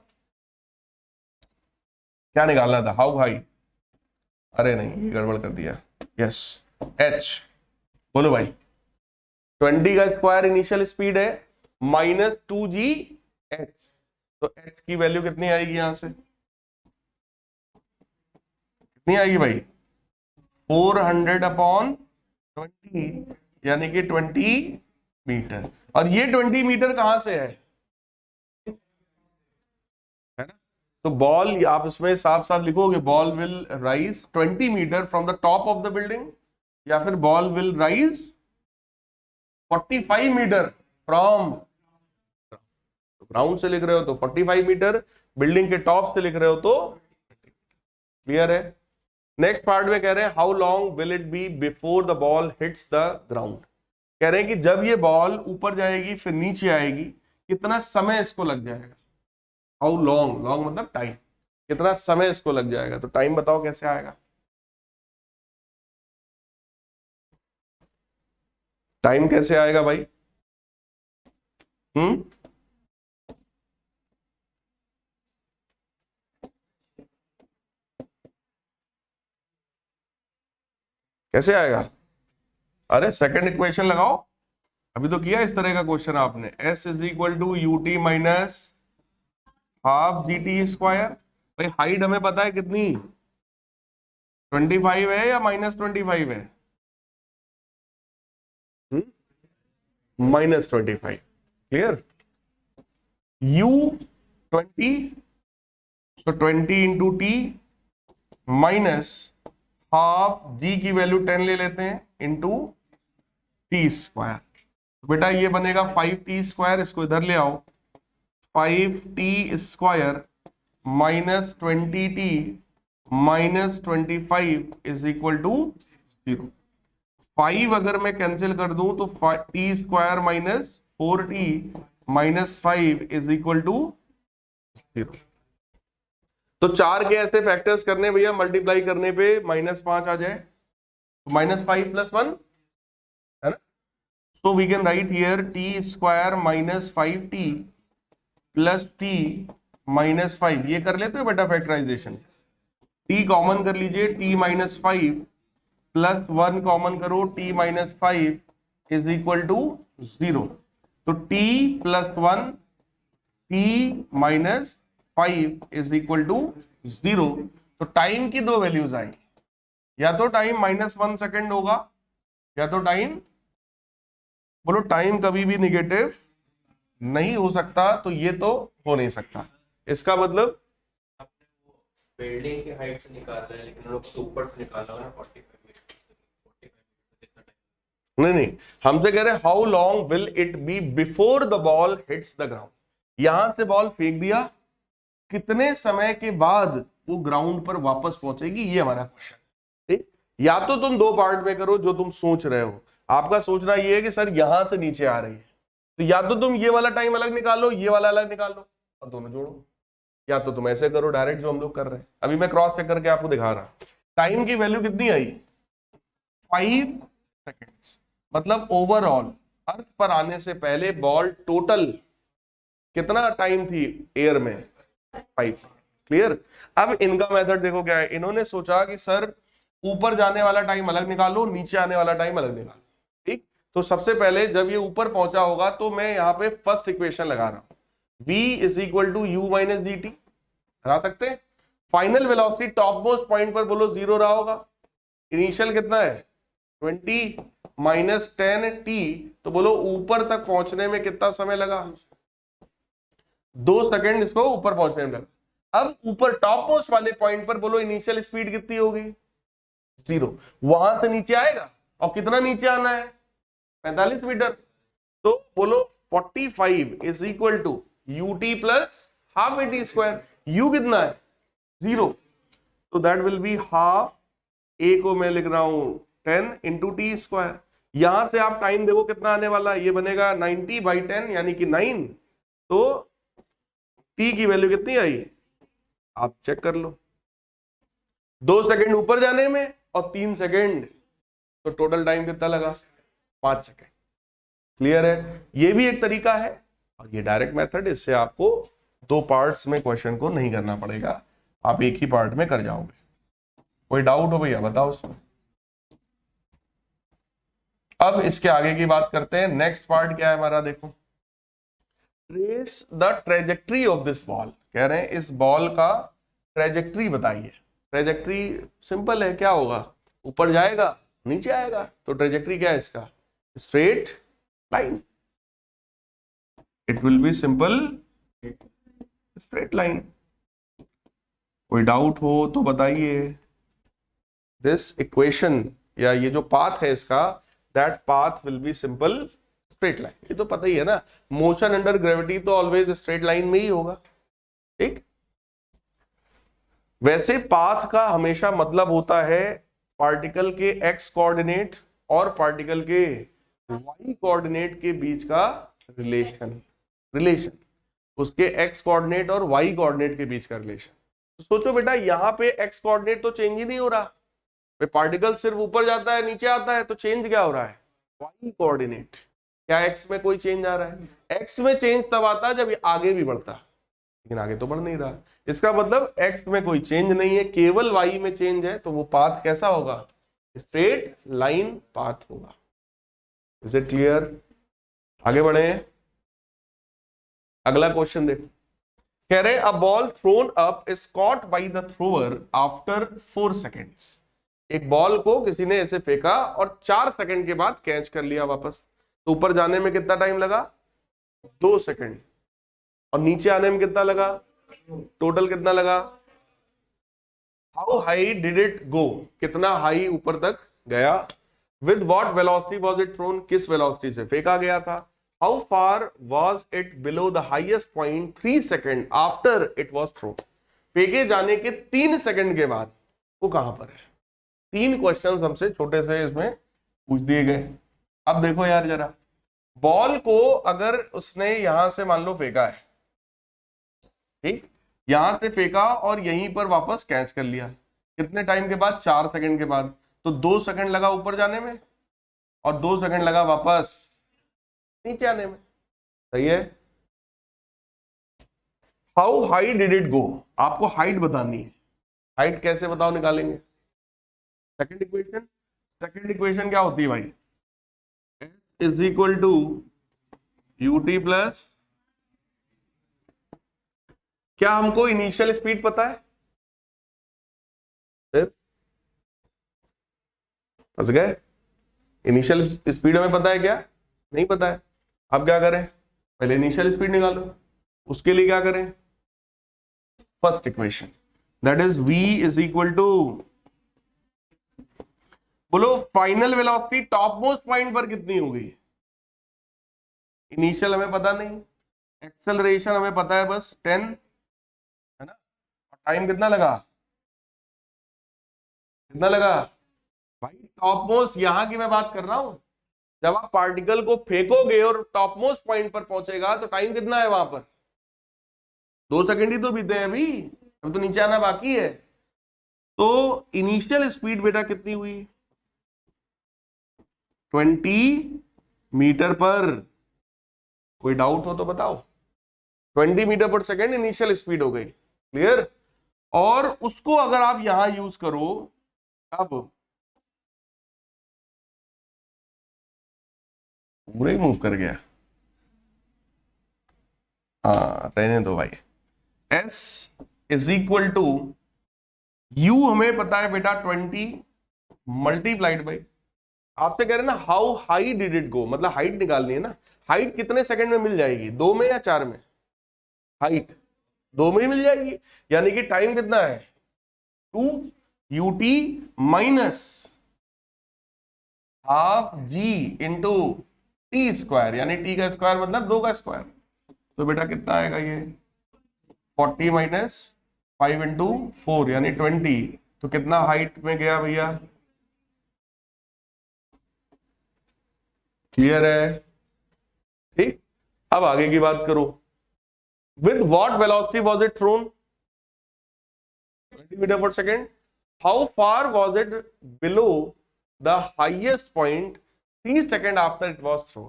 क्या निकालना था? How high? अरे नहीं, ये गड़बड़ कर दिया. Yes, h. बोलो भाई. 20 का स्क्वायर इनिशियल स्पीड है, माइनस 2gh. तो h की वैल्यू कितनी आएगी यहां से? कितनी आएगी भाई? 400 अपॉन 20, यानी कि 20 मीटर. और ये 20 मीटर कहां से है ना? तो बॉल, आप इसमें साफ साफ लिखोगे ball will rise 20 metre from the top of the building, या फिर ball will rise 45 metre from ground से लिख रहे हो तो 45 मीटर, बिल्डिंग के टॉप से लिख रहे हो तो. क्लियर है? नेक्स्ट पार्ट में कह रहे हैं how long will it be before the ball hits the ground. कह रहे हैं कि जब ये बॉल ऊपर जाएगी फिर नीचे आएगी, कितना समय इसको लग जाएगा? हाउ लॉन्ग, लॉन्ग मतलब टाइम, कितना समय इसको लग जाएगा. तो टाइम बताओ कैसे आएगा? टाइम कैसे आएगा भाई? कैसे आएगा? अरे सेकंड इक्वेशन लगाओ. अभी तो किया इस तरह का क्वेश्चन आपने. s is equal to u t minus half G T square. भाई हाइट हमें पता है कितनी? 25 है या माइनस 25 है? माइनस 25. क्लियर? u 20, तो 20 इंटू टी माइनस हाफ जी की वैल्यू 10 ले लेते हैं इंटू टी स्क्वायर. बेटा ये बनेगा 5t स्क्वायर. इसको इधर ले आओ. 5t square minus 20t minus 25 is equal to 0. 5 अगर मैं कैंसिल कर दूं तो t square minus 4t minus 5 is equal to 0. तो 4 के ऐसे फैक्टर्स करने भैया, मल्टीप्लाई करने पे -5 आ जाए, -5 + 1 है ना. So we can write here t square minus 5t plus t minus 5. ये कर लेते हो बेटा फैक्टराइजेशन. t कॉमन कर लीजिए, t माइनस 5 प्लस 1 कॉमन करो, t minus 5 is equal to 0. तो t plus 1 t minus 5 is equal to 0. तो टाइम की दो वैल्यूज आई, या तो टाइम -1 सेकेंड होगा, या तो टाइम, बोलो टाइम कभी भी निगेटिव नहीं हो सकता. तो ये तो हो नहीं सकता. इसका मतलब बिल्डिंग की हाइट से निकाल रहे हैं, लेकिन लोग तो ऊपर से निकाल रहे हैं 45 मीटर से, 45 मीटर से कितना टाइम? नहीं नहीं, हमसे कह रहे हैं how long will it be before the ball hits the ground. यहां से बॉल फेंक दिया, कितने समय के बाद वो ग्राउंड पर वापस पहुंचेगी, ये हमारा क्वेश्चन। ठीक, या तो तुम दो पार्ट में करो जो तुम सोच रहे हो। आपका सोचना ये है कि सर यहां से नीचे आ रही है, तो या तो तुम ये वाला टाइम अलग निकालो, ये वाला अलग निकालो और दोनों जोड़ो, या तो तुम ऐसे करो डायरेक्ट जो हम लोग कर रहे हैं। अभी मैं क्रॉस चेक करके आपको दिखा रहा। टाइम की वैल्यू कितनी आई, 5 सेकेंड्स। मतलब ओवरऑल अर्थ पर आने से पहले बॉल टोटल कितना टाइम थी एयर में, 5 सेकेंड। क्लियर। अब इनका मेथड देखो क्या है, इन्होंने सोचा कि सर ऊपर जाने वाला टाइम अलग निकालो, नीचे आने वाला टाइम अलग निकालो। ठीक, तो सबसे पहले जब ये ऊपर पहुंचा होगा तो मैं यहां पे फर्स्ट इक्वेशन लगा रहा हूं, v is equal to u minus d t, लगा सकते हैं। Final velocity top most point पर बोलो 0 रहा होगा, इनिशियल कितना है 20 माइनस 10 टी, तो बोलो ऊपर तक पहुंचने में कितना समय लगा, 2 सेकेंड इसको ऊपर पहुंचने में लगा। अब ऊपर टॉप मोस्ट वाले पॉइंट पर बोलो इनिशियल स्पीड कितनी होगी, 0। वहां से नीचे आएगा और कितना नीचे आना है, 45 मीटर। तो बोलो 45 is equal to u t plus half a t square. U कितना है 0, तो that will be half, a को मैं लिख रहा हूं 10 इंटू टी स्क्वायर। यहां से आप टाइम देखो कितना आने वाला है, ये बनेगा 90/10 यानी कि 9। तो टी की वैल्यू कितनी आई आप चेक कर लो, 2 सेकेंड ऊपर जाने में और 3 सेकेंड, तो टोटल टाइम कितना लगा, 5 सेकेंड। क्लियर है। ये भी एक तरीका है और ये डायरेक्ट मेथड, इससे आपको 2 पार्ट्स में क्वेश्चन को नहीं करना पड़ेगा, आप एक ही पार्ट में कर जाओगे। कोई डाउट हो भैया बताओ उसमें। अब इसके आगे की बात करते हैं। नेक्स्ट पार्ट क्या है हमारा, देखो trace the trajectory of this ball. कह रहे हैं इस बॉल का ट्रेजेक्ट्री बताइए। ट्रेजेक्ट्री सिंपल है, क्या होगा, ऊपर जाएगा नीचे आएगा, तो ट्रेजेक्ट्री क्या है इसका, straight line. It will B simple straight line. कोई डाउट हो तो बताइए। दिस इक्वेशन या ये जो पाथ है इसका, that path will be simple straight line. ये तो पता ही है ना, मोशन अंडर ग्रेविटी तो ऑलवेज स्ट्रेट लाइन में ही होगा। ठीक, वैसे पाथ का हमेशा मतलब होता है पार्टिकल के एक्स कोऑर्डिनेट और पार्टिकल के वाई कोऑर्डिनेट के बीच का रिलेशन उसके एक्स कोऑर्डिनेट और वाई कोऑर्डिनेट के बीच का रिलेशन। तो सोचो बेटा, यहां पे एक्स कोऑर्डिनेट तो चेंज ही नहीं हो रहा, पार्टिकल सिर्फ ऊपर जाता है नीचे आता है, तो चेंज क्या हो रहा है, वाई कोऑर्डिनेट। क्या एक्स में कोई चेंज आ रहा है, एक्स में चेंज तब आता है जब ये आगे भी बढ़ता, लेकिन आगे तो बढ़ नहीं रहा। इसका मतलब एक्स में कोई चेंज नहीं है, केवल वाई में चेंज है, तो वो पाथ कैसा होगा, स्ट्रेट लाइन पाथ होगा। Is it clear. आगे बढ़े, अगला क्वेश्चन देखो। कह रहे अ ball throne up is caught by the thrower after 4 seconds. एक बॉल को किसी ने ऐसे फेंका और 4 सेकंड के बाद कैच कर लिया वापस, तो ऊपर जाने में कितना टाइम लगा, 2 सेकंड, और नीचे आने में कितना लगा, टोटल कितना लगा। How high did it go, कितना हाई ऊपर तक गया। With what velocity was it thrown, किस वेलोसिटी से फेंका गया था। How far was it below the highest point 3 second after it was thrown, फेंके जाने के 3 सेकंड के बाद वो कहां पर है। 3 क्वेश्चंस हमसे छोटे से इसमें पूछ दिए गए। अब देखो यार जरा, बॉल को अगर उसने यहां से मान लो फेंका है, ठीक, यहां से फेंका और यहीं पर वापस कैच कर लिया, कितने टाइम के बाद, 4 सेकंड के बाद, तो 2 सेकंड लगा ऊपर जाने में और 2 सेकंड लगा वापस नीचे आने में। सही है। हाउ हाई डिड इट गो, आपको हाइट बतानी है। हाइट कैसे बताओ, निकालेंगे सेकंड इक्वेशन क्या होती है भाई, s is equal to u t plus, क्या हमको इनिशियल स्पीड पता है, फिर फंस गए। इनिशियल स्पीड हमें पता है क्या, नहीं पता है। अब क्या करें, पहले इनिशियल स्पीड निकालो। उसके लिए क्या करें, first equation that is v is equal to बोलो final velocity top most point पर कितनी होगी? इनिशियल हमें पता नहीं, एक्सेलरेशन हमें पता है बस 10, है ना? टाइम कितना लगा? कितना लगा भाई? टॉप मोस्ट यहां की मैं बात कर रहा हूं, जब आप पार्टिकल को फेंकोगे और टॉप मोस्ट पॉइंट पर पहुंचेगा तो टाइम कितना है वहां पर? 2 सेकंड ही तो बीते हैं अभी, अब तो नीचे आना बाकी है। तो इनिशियल स्पीड बेटा कितनी हुई? 20 मीटर पर। कोई डाउट हो तो बताओ। 20 मीटर पर सेकेंड इनिशियल स्पीड हो गई, क्लियर? और उसको अगर आप यहां यूज करो, अब पूरा ही मूव कर गया। हाँ रहने दो भाई। S is equal to U हमें पता है बेटा 20 मल्टीप्लाइड बाई, आपसे कह रहे हैं ना हाउ हाई डिड इट गो, मतलब हाइट निकालनी है ना। हाइट कितने सेकंड में मिल जाएगी? 2 में या 4 में? हाइट 2 में ही मिल जाएगी, यानी कि टाइम कितना है? 2 UT minus half G into T square, यानी टी का स्क्वायर मतलब 2 का स्क्वायर। तो बेटा कितना आएगा ये? 40 माइनस 5 इंटू 4 यानी 20। तो कितना हाइट में गया भैया? क्लियर है? ठीक, अब आगे की बात करो। With what velocity was it thrown? 20 metre पर second. How far was it below the highest point 3 second after it was thrown?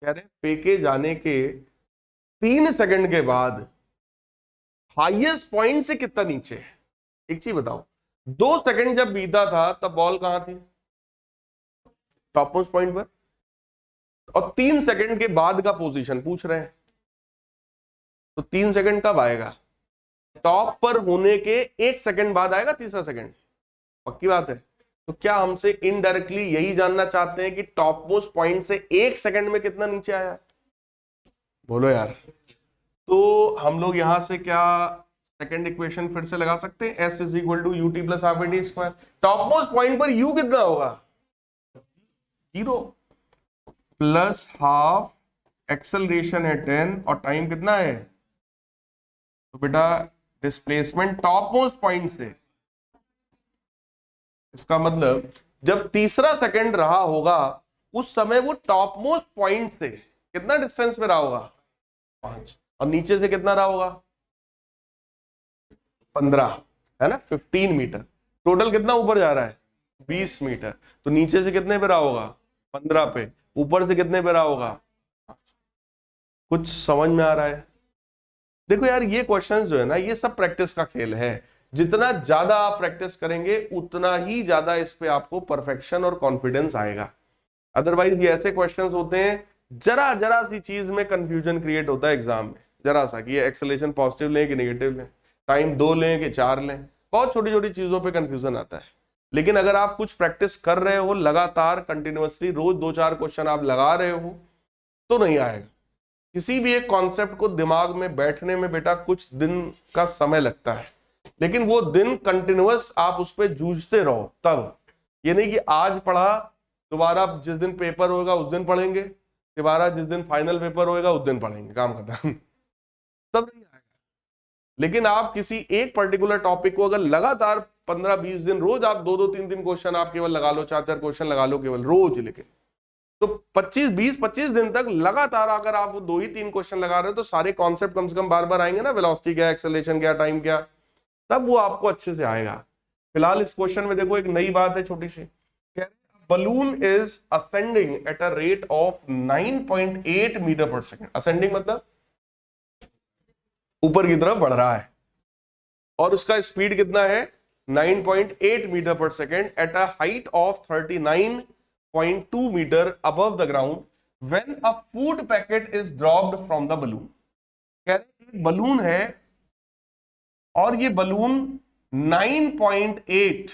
कह रहे फेंके जाने के 3 सेकेंड के बाद हाईएस्ट पॉइंट से कितना नीचे है? एक चीज बताओ, 2 सेकेंड जब बीता था तब बॉल कहां थी? टॉप मोस्ट पॉइंट पर। और 3 सेकेंड के बाद का पोजीशन पूछ रहे हैं, तो 3 सेकेंड कब आएगा? टॉप पर होने के 1 सेकेंड बाद आएगा तीसरा सेकेंड, पक्की बात है। तो क्या हमसे इनडायरेक्टली यही जानना चाहते हैं कि टॉप मोस्ट पॉइंट से 1 सेकेंड में कितना नीचे आया? बोलो यार। तो हम लोग यहां से क्या सेकेंड इक्वेशन फिर से लगा सकते हैं? S is equal to UT plus half AT square. Top most point पर U कितना होगा? 0 प्लस हाफ, एक्सेलरेशन है 10 और टाइम कितना है? तो बेटा डिस्प्लेसमेंट टॉप मोस्ट पॉइंट से, इसका मतलब जब तीसरा सेकंड रहा होगा उस समय वो टॉप मोस्ट पॉइंट से कितना डिस्टेंस में रहा होगा? 5। और नीचे से कितना रहा होगा? 15, है ना? 15 मीटर। टोटल कितना ऊपर जा रहा है? 20 मीटर। तो नीचे से कितने पे रहा होगा? 15 पे। ऊपर से कितने पे रहा होगा? कुछ समझ में आ रहा है? देखो यार, ये क्वेश्चंस जो है ना, ये सब प्रैक्टिस का खेल है। जितना ज्यादा आप प्रैक्टिस करेंगे उतना ही ज्यादा इस पे आपको परफेक्शन और कॉन्फिडेंस आएगा। अदरवाइज ये ऐसे क्वेश्चंस होते हैं, जरा जरा सी चीज में कंफ्यूजन क्रिएट होता है एग्जाम में, जरा सा कि ये एक्सेलरेशन पॉजिटिव लें कि नेगेटिव लें, टाइम 2 लें कि 4 लें, बहुत छोटी छोटी चीजों पे कंफ्यूजन आता है। लेकिन अगर आप कुछ प्रैक्टिस कर रहे हो लगातार, कंटिन्यूअसली, रोज 2-4 क्वेश्चन आप लगा रहे हो, तो नहीं आएगा। किसी भी एक कॉन्सेप्ट को दिमाग में बैठने में बेटा कुछ दिन का समय लगता है, लेकिन वो दिन कंटिन्यूअस आप उस पर जूझते रहो तब। ये नहीं कि आज पढ़ा, दोबारा जिस दिन पेपर होगा उस दिन पढ़ेंगे, दोबारा जिस दिन फाइनल पेपर होगा उस दिन पढ़ेंगे, काम खत्म, तब नहीं आएगा। लेकिन आप किसी एक पर्टिकुलर टॉपिक को अगर लगातार 15-20 दिन रोज आप 2-2, 3-3 क्वेश्चन आप केवल लगा लो, 4-4 क्वेश्चन लगा लो केवल रोज, लेकिन तो 25 दिन तक लगातार अगर आप 2 ही 3 क्वेश्चन लगा रहे हो तो सारे कॉन्सेप्ट कम से कम बार बार आएंगे ना, वेलोसिटी क्या, एक्सेलरेशन क्या, टाइम क्या, तब वो आपको अच्छे से आएगा। फिलहाल इस क्वेश्चन में देखो एक नई बात है छोटी सी, balloon is ascending at a rate of 9.8 metre पर सेकेंड। असेंडिंग मतलब ऊपर की तरफ बढ़ रहा है, और उसका स्पीड कितना है? 9.8 मीटर पर second at a height of 39.2 metre above the ground when a food packet is dropped from the balloon. कह रहे एक बलून है और ये बलून 9.8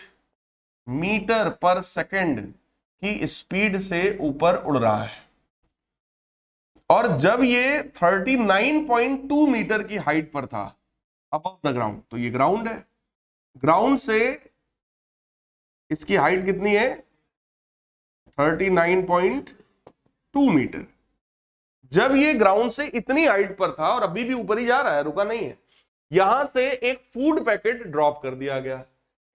मीटर पर सेकेंड की स्पीड से ऊपर उड़ रहा है, और जब ये 39.2 मीटर की हाइट पर था अबव द ग्राउंड, तो ये ग्राउंड है, ग्राउंड से इसकी हाइट कितनी है? 39.2 मीटर। जब ये ग्राउंड से इतनी हाइट पर था और अभी भी ऊपर ही जा रहा है, रुका नहीं है, यहां से एक फूड पैकेट ड्रॉप कर दिया गया।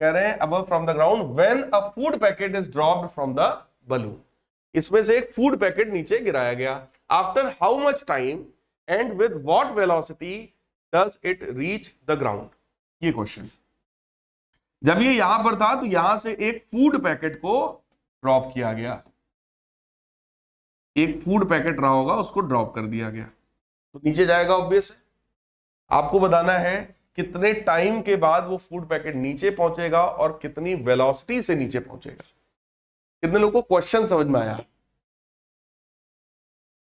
कह रहे हैं above from the ground when a food packet is dropped from the balloon. इसमें से एक फूड पैकेट नीचे गिराया गया। After how much time and with what velocity does it reach the ground? ये क्वेश्चन। जब ये यहां पर था तो यहां से एक फूड पैकेट को ड्रॉप किया गया, एक फूड पैकेट रहा होगा उसको ड्रॉप कर दिया गया, तो नीचे जाएगा ऑब्वियस है। आपको बताना है कितने टाइम के बाद वो फूड पैकेट नीचे पहुंचेगा और कितनी वेलोसिटी से नीचे पहुंचेगा। कितने लोगों को क्वेश्चन समझ में आया?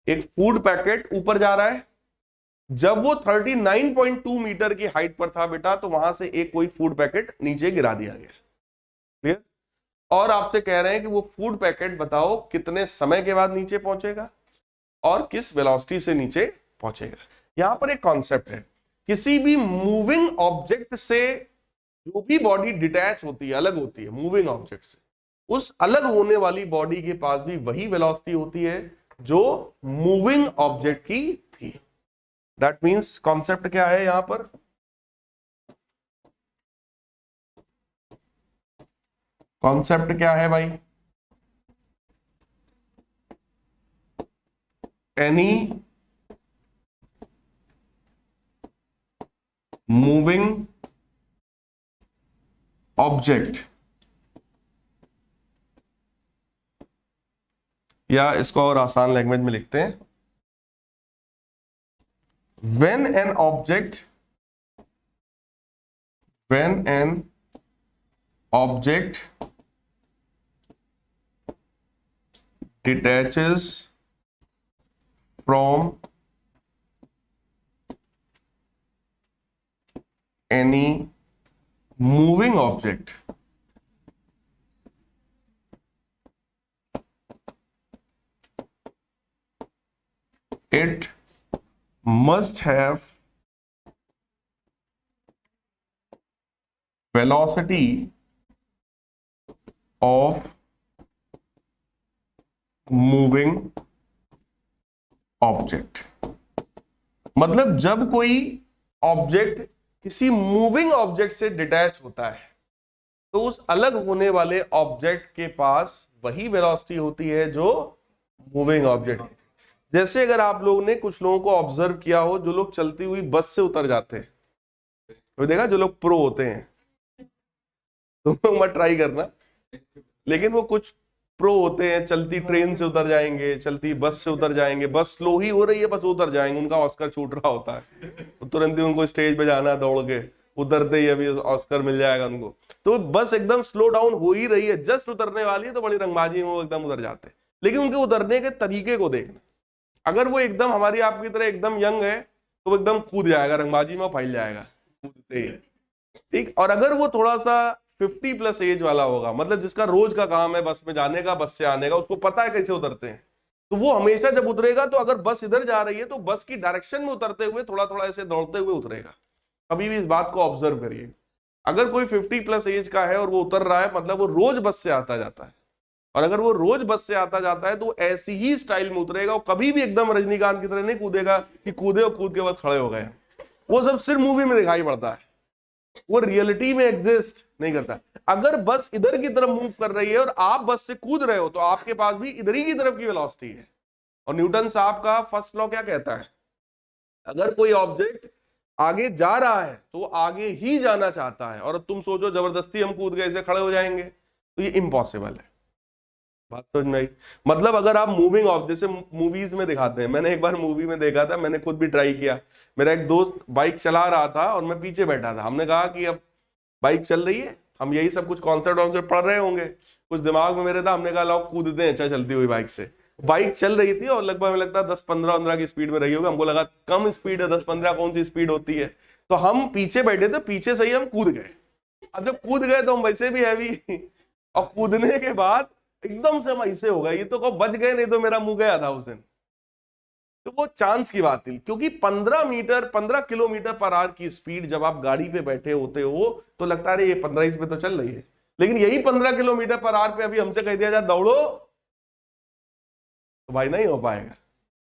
एक फूड पैकेट ऊपर जा रहा है, जब वो 39.2 मीटर की हाइट पर था बेटा, तो वहां से एक कोई फूड पैकेट नीचे गिरा दिया गया। क्लियर? और आपसे कह रहे हैं कि वो फूड पैकेट बताओ कितने समय के बाद नीचे पहुंचेगा और किस वेलोसिटी से नीचे पहुंचेगा। यहां पर एक कॉन्सेप्ट है, किसी भी मूविंग ऑब्जेक्ट से जो भी बॉडी डिटैच होती है, अलग होती है मूविंग ऑब्जेक्ट से, उस अलग होने वाली बॉडी के पास भी वही वेलोसिटी होती है जो मूविंग ऑब्जेक्ट की थी। दैट मीन्स कॉन्सेप्ट क्या है यहां पर? कॉन्सेप्ट क्या है भाई? एनी मूविंग ऑब्जेक्ट, या इसको और आसान लैंग्वेज में लिखते हैं, when an object detaches from any moving object, it must have velocity of moving object। मतलब जब कोई ऑब्जेक्ट किसी मूविंग ऑब्जेक्ट से डिटैच होता है तो उस अलग होने वाले ऑब्जेक्ट के पास वही वेलोसिटी होती है जो मूविंग ऑब्जेक्ट की। जैसे अगर आप लोगों ने कुछ लोगों को ऑब्जर्व किया हो, जो लोग चलती हुई बस से उतर जाते हैं, तो देखा जो लोग प्रो होते हैं, तुम लोग मत ट्राई करना, लेकिन वो कुछ प्रो होते हैं, चलती ट्रेन से उतर जाएंगे, चलती बस से उतर जाएंगे, बस स्लो ही हो रही है बस उतर जाएंगे, उनका ऑस्कर छूट रहा होता है, तो तुरंत ही उनको स्टेज पे जाना है दौड़ के, उतरते ही अभी ऑस्कर मिल जाएगा उनको। तो बस एकदम स्लो डाउन हो ही रही है, जस्ट उतरने वाली है, तो बड़ी रंगबाजी में वो एकदम उतर जाते हैं। लेकिन उनके उतरने के तरीके को देखना, अगर वो एकदम हमारी आपकी तरह एकदम यंग है तो वो एकदम कूद जाएगा, रंगबाजी में फैल जाएगा कूदते ही, ठीक। और अगर वो थोड़ा सा 50+ एज वाला होगा, मतलब जिसका रोज का काम है बस में जाने का, बस से आने का, उसको पता है कैसे उतरते हैं, तो वो हमेशा जब उतरेगा तो अगर बस इधर जा रही है तो बस की डायरेक्शन में उतरते हुए थोड़ा थोड़ा ऐसे दौड़ते हुए उतरेगा। कभी भी इस बात को ऑब्जर्व करिए। अगर कोई 50+ एज का है और वो उतर रहा है, मतलब वो रोज बस से आता जाता है, और अगर वो रोज बस से आता जाता है तो ऐसी ही स्टाइल में उतरेगा। वो कभी भी एकदम रजनीकांत की तरह नहीं कूदेगा कि कूदे और कूद के बस खड़े हो गए। वो सब सिर्फ मूवी में दिखाई पड़ता है, वो रियलिटी में एग्जिस्ट नहीं करता। अगर बस इधर की तरफ मूव कर रही है और आप बस से कूद रहे हो तो आपके पास भी इधर ही की तरफ की वेलोसिटी है। और न्यूटन साहब का फर्स्ट लॉ क्या कहता है? अगर कोई ऑब्जेक्ट आगे जा रहा है तो आगे ही जाना चाहता है, और तुम सोचो जबरदस्ती हम कूद गए ऐसे खड़े हो जाएंगे, तो ये इम्पॉसिबल है। बात समझ में आई? मतलब अगर आप मूविंग ऑब्जेक्ट, जैसे मूवीज में दिखाते हैं, मैंने एक बार मूवी में देखा था, मैंने खुद भी ट्राई किया। मेरा एक दोस्त बाइक चला रहा था और मैं पीछे बैठा था। हमने कहा कि अब बाइक चल रही है, हम यही सब कुछ कॉन्सेप्ट वॉन्सेप्ट पढ़ रहे होंगे, कुछ दिमाग में मेरे था। हमने कहा लाओ कूदते हैं, अच्छा चलती हुई बाइक से। बाइक चल रही थी और लगभग हमें लगता है 10-15 की स्पीड में रही होगी। हमको लगा कम स्पीड है, 10-15 कौन सी स्पीड होती है। तो हम पीछे बैठे थे, पीछे से ही हम कूद गए। अब जब कूद गए तो हम वैसे भी हैवी, और कूदने के बाद एकदम से हम ऐसे हो गए, ये तो कब बच गए, नहीं तो मेरा मुंह गया था उस दिन। तो वो चांस की बात थी, क्योंकि 15 किलोमीटर पर आवर की स्पीड जब आप गाड़ी पे बैठे होते हो तो लगता है ये 15 पे तो चल रही है, लेकिन यही 15 किलोमीटर पर आवर पे अभी हमसे कह दिया जाए दौड़ो, तो भाई नहीं हो पाएगा।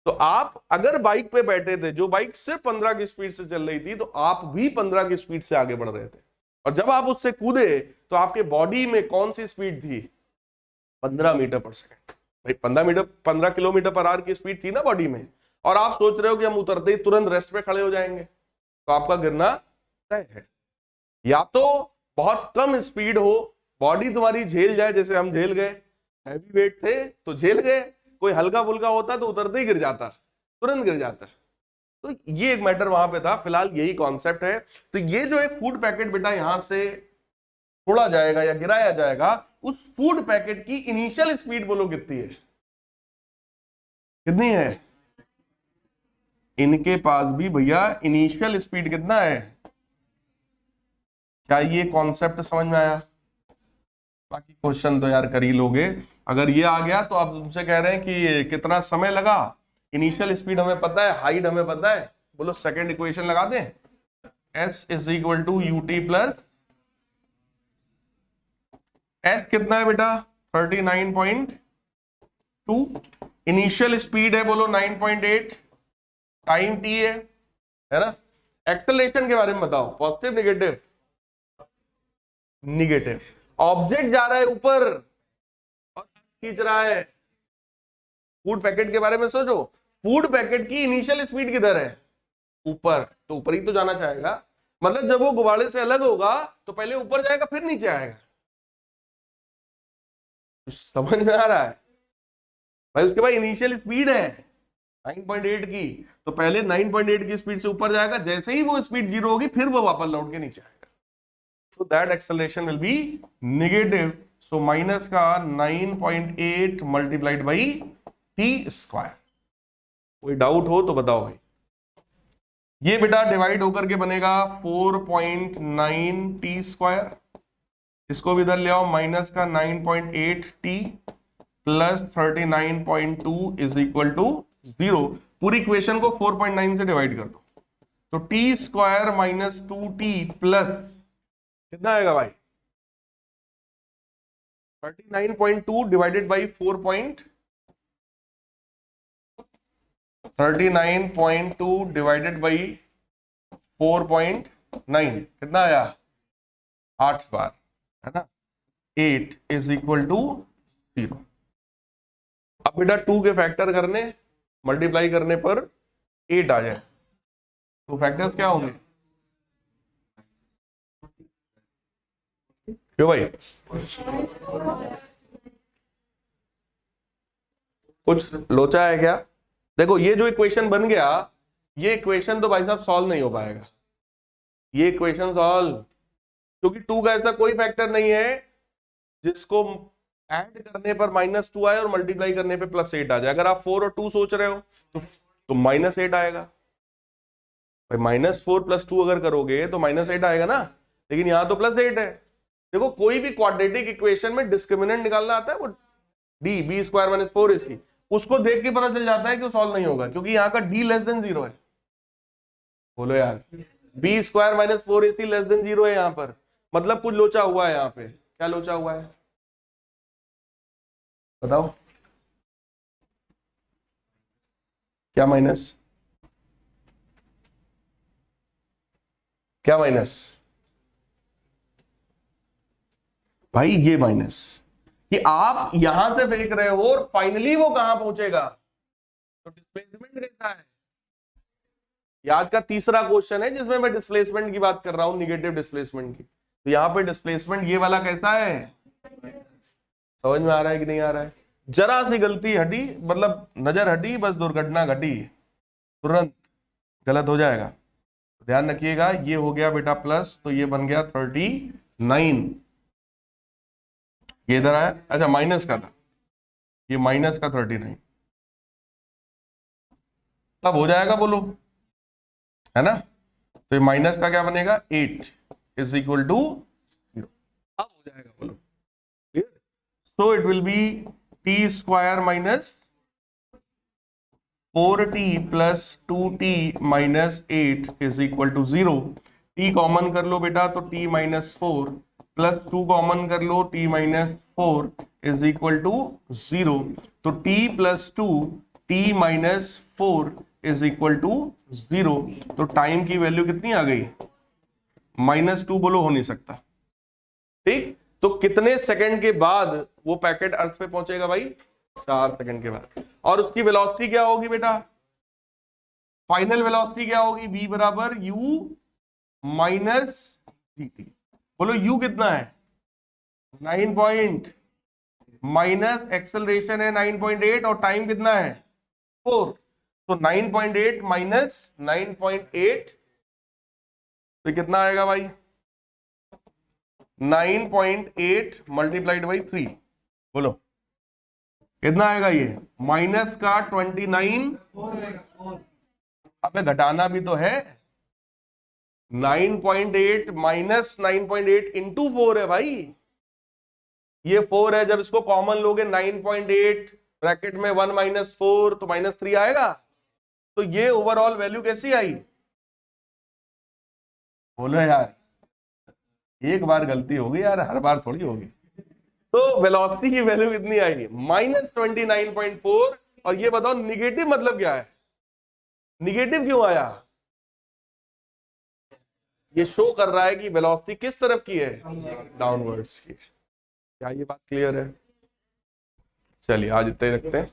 तो आप अगर बाइक पे बैठे थे, जो बाइक सिर्फ 15 की स्पीड से चल रही थी, तो आप भी 15 की स्पीड से आगे बढ़ रहे थे, और जब आप उससे कूदे तो आपके बॉडी में कौन सी स्पीड थी? 15 मीटर पर सेकंड। भाई 15 किलोमीटर पर आवर की स्पीड थी ना बॉडी में, और आप सोच रहे हो कि हम उतरते ही तुरंत रेस्ट पे खड़े हो जाएंगे, तो आपका गिरना तय है। या तो बहुत कम स्पीड हो, बॉडी तुम्हारी झेल जाए, जैसे हम झेल गए, हैवी वेट थे तो झेल गए, कोई हल्का फुल्का होता तो उतरते ही गिर जाता, तुरंत गिर जाता। तो ये एक मैटर वहां पे था। फिलहाल यही कॉन्सेप्ट है। तो ये जो एक फूड पैकेट बेटा यहां से छोड़ा जाएगा या गिराया जाएगा, उस फूड पैकेट की इनिशियल स्पीड बोलो कितनी है? कितनी है? इनके पास भी भैया इनिशियल स्पीड कितना है? क्या ये कॉन्सेप्ट समझ में आया? बाकी क्वेश्चन तो यार कर ही लोगे। अगर ये आ गया तो आप तुमसे कह रहे हैं कि कितना समय लगा, इनिशियल स्पीड हमें पता है, हाइट हमें पता है, बोलो सेकंड इक्वेशन लगा दें, s is equal to ut plus s कितना है बेटा? 39.2। इनिशियल स्पीड है बोलो 9.8, टाइम t है ना। एक्सेलरेशन के बारे में बताओ, पॉजिटिव नेगेटिव? निगेटिव। ऑब्जेक्ट जा रहा है ऊपर और खींच रहा है। फूड पैकेट के बारे में सोचो, फूड पैकेट की इनिशियल स्पीड किधर है? ऊपर, तो ऊपर ही तो जाना चाहेगा। मतलब जब वो गुब्बारे से अलग होगा तो पहले ऊपर जाएगा फिर नीचे आएगा। समझ में आ रहा है भाई? उसके बाद इनिशियल स्पीड है 9.8 की, तो पहले 9.8 की स्पीड से ऊपर जाएगा, जैसे ही वो स्पीड 0 होगी फिर वो वापस लौट के नीचे आएगा। So that acceleration will be negative. So minus का 9.8 multiplied by t square। कोई डाउट हो तो बताओ भाई। ये बेटा डिवाइड होकर के बनेगा 4.9 t स्क्वायर। इसको भी इधर ले आओ, माइनस का 9.8 t plus 39.2 is equal to 0। पूरी इक्वेशन को 4.9 से डिवाइड कर दो, तो t square minus 2t plus कितना आएगा भाई? 39.2 डिवाइडेड बाई 39.2 डिवाइडेड बाई 4.9 कितना आया? 8 बार, है ना। 8 इज इक्वल टू 0। अब बेटा 2 के फैक्टर करने, मल्टीप्लाई करने पर 8 आ जाए, तो फैक्टर्स क्या होंगे? क्यों भाई? कुछ लोचा है क्या? देखो ये जो इक्वेशन बन गया, ये इक्वेशन तो भाई साहब सॉल्व नहीं हो पाएगा। ये इक्वेशन सॉल्व, क्योंकि 2 का ऐसा कोई फैक्टर नहीं है जिसको ऐड करने पर -2 आए और मल्टीप्लाई करने पे +8 आ जाए। अगर आप 4 और 2 सोच रहे हो तो -8 आएगा भाई। -4 + 2 अगर करोगे तो -8 आएगा ना, लेकिन यहां तो +8 है। देखो कोई भी क्वाड्रेटिक इक्वेशन में डिस्क्रिमिनेंट निकालना आता है, वो d b square minus 4ac, उसको देख के पता चल जाता है कि वो सॉल्व नहीं होगा, क्योंकि यहाँ का d लेस देन 0 है। बोलो यार, b square minus 4ac less than 0 है यहाँ पर, मतलब कुछ लोचा हुआ है यहाँ पे। क्या लोचा हुआ है बताओ? क्या माइनस? क्या माइनस भाई? ये माइनस कि आप यहां से फेंक रहे हो और फाइनली वो कहां पहुंचेगा, तो डिस्प्लेसमेंट कैसा है? ये आज का तीसरा क्वेश्चन है जिसमें मैं डिस्प्लेसमेंट की बात कर रहा हूं, निगेटिव डिस्प्लेसमेंट की। तो यहां पे डिस्प्लेसमेंट ये वाला कैसा है? समझ में आ रहा है कि नहीं आ रहा है? जरा सी गलती हटी, मतलब नजर हटी, बस दुर्घटना घटी, तुरंत गलत हो जाएगा। ध्यान रखिएगा, ये हो गया बेटा प्लस, तो ये बन गया 39। ये इधर आया, अच्छा माइनस का था, ये माइनस का 39, तब हो जाएगा बोलो, है ना। तो ये माइनस का क्या बनेगा? 8 इज इक्वल टू 0। अब हो जाएगा बोलो, clear. So it will be t square minus 4t plus 2t minus 8 is equal to 0। t common कर लो बेटा, तो t माइनस 4 प्लस 2 कॉमन कर लो, t minus 4 is equal to 0। तो t plus 2 t minus 4 is equal to 0। तो टाइम की वैल्यू कितनी आ गई? -2 बोलो, हो नहीं सकता। ठीक, तो कितने सेकंड के बाद वो पैकेट अर्थ पे पहुंचेगा भाई? 4 सेकंड के बाद। और उसकी वेलोसिटी क्या होगी बेटा? फाइनल वेलोसिटी क्या होगी? v बराबर u माइनस dt। बोलो u कितना है? 9 पॉइंट, माइनस एक्सेलरेशन है 9.8 और टाइम कितना है? 4। तो 9.8 माइनस 9.8 तो कितना आएगा भाई? 9.8 मल्टीप्लाइड बाई 3। बोलो कितना आएगा ये? माइनस का 29। अबे घटाना भी तो है। 9.8 माइनस 9.8 इंटू 4 है भाई। ये 4 है, जब इसको कॉमन लोगे 9.8 ब्रैकेट में 1 माइनस 4 तो -3 आएगा। तो ये ओवरऑल वैल्यू कैसी आई? बोलो यार, एक बार गलती होगी यार, हर बार थोड़ी होगी। तो वेलोसिटी की वैल्यू कितनी आएगी? -29.4। और ये बताओ निगेटिव मतलब क्या है? निगेटिव क्यों आया? ये शो कर रहा है कि वेलोसिटी किस तरफ की है? डाउनवर्ड्स की है। क्या ये बात क्लियर है? चलिए आज इतना ही रखते हैं।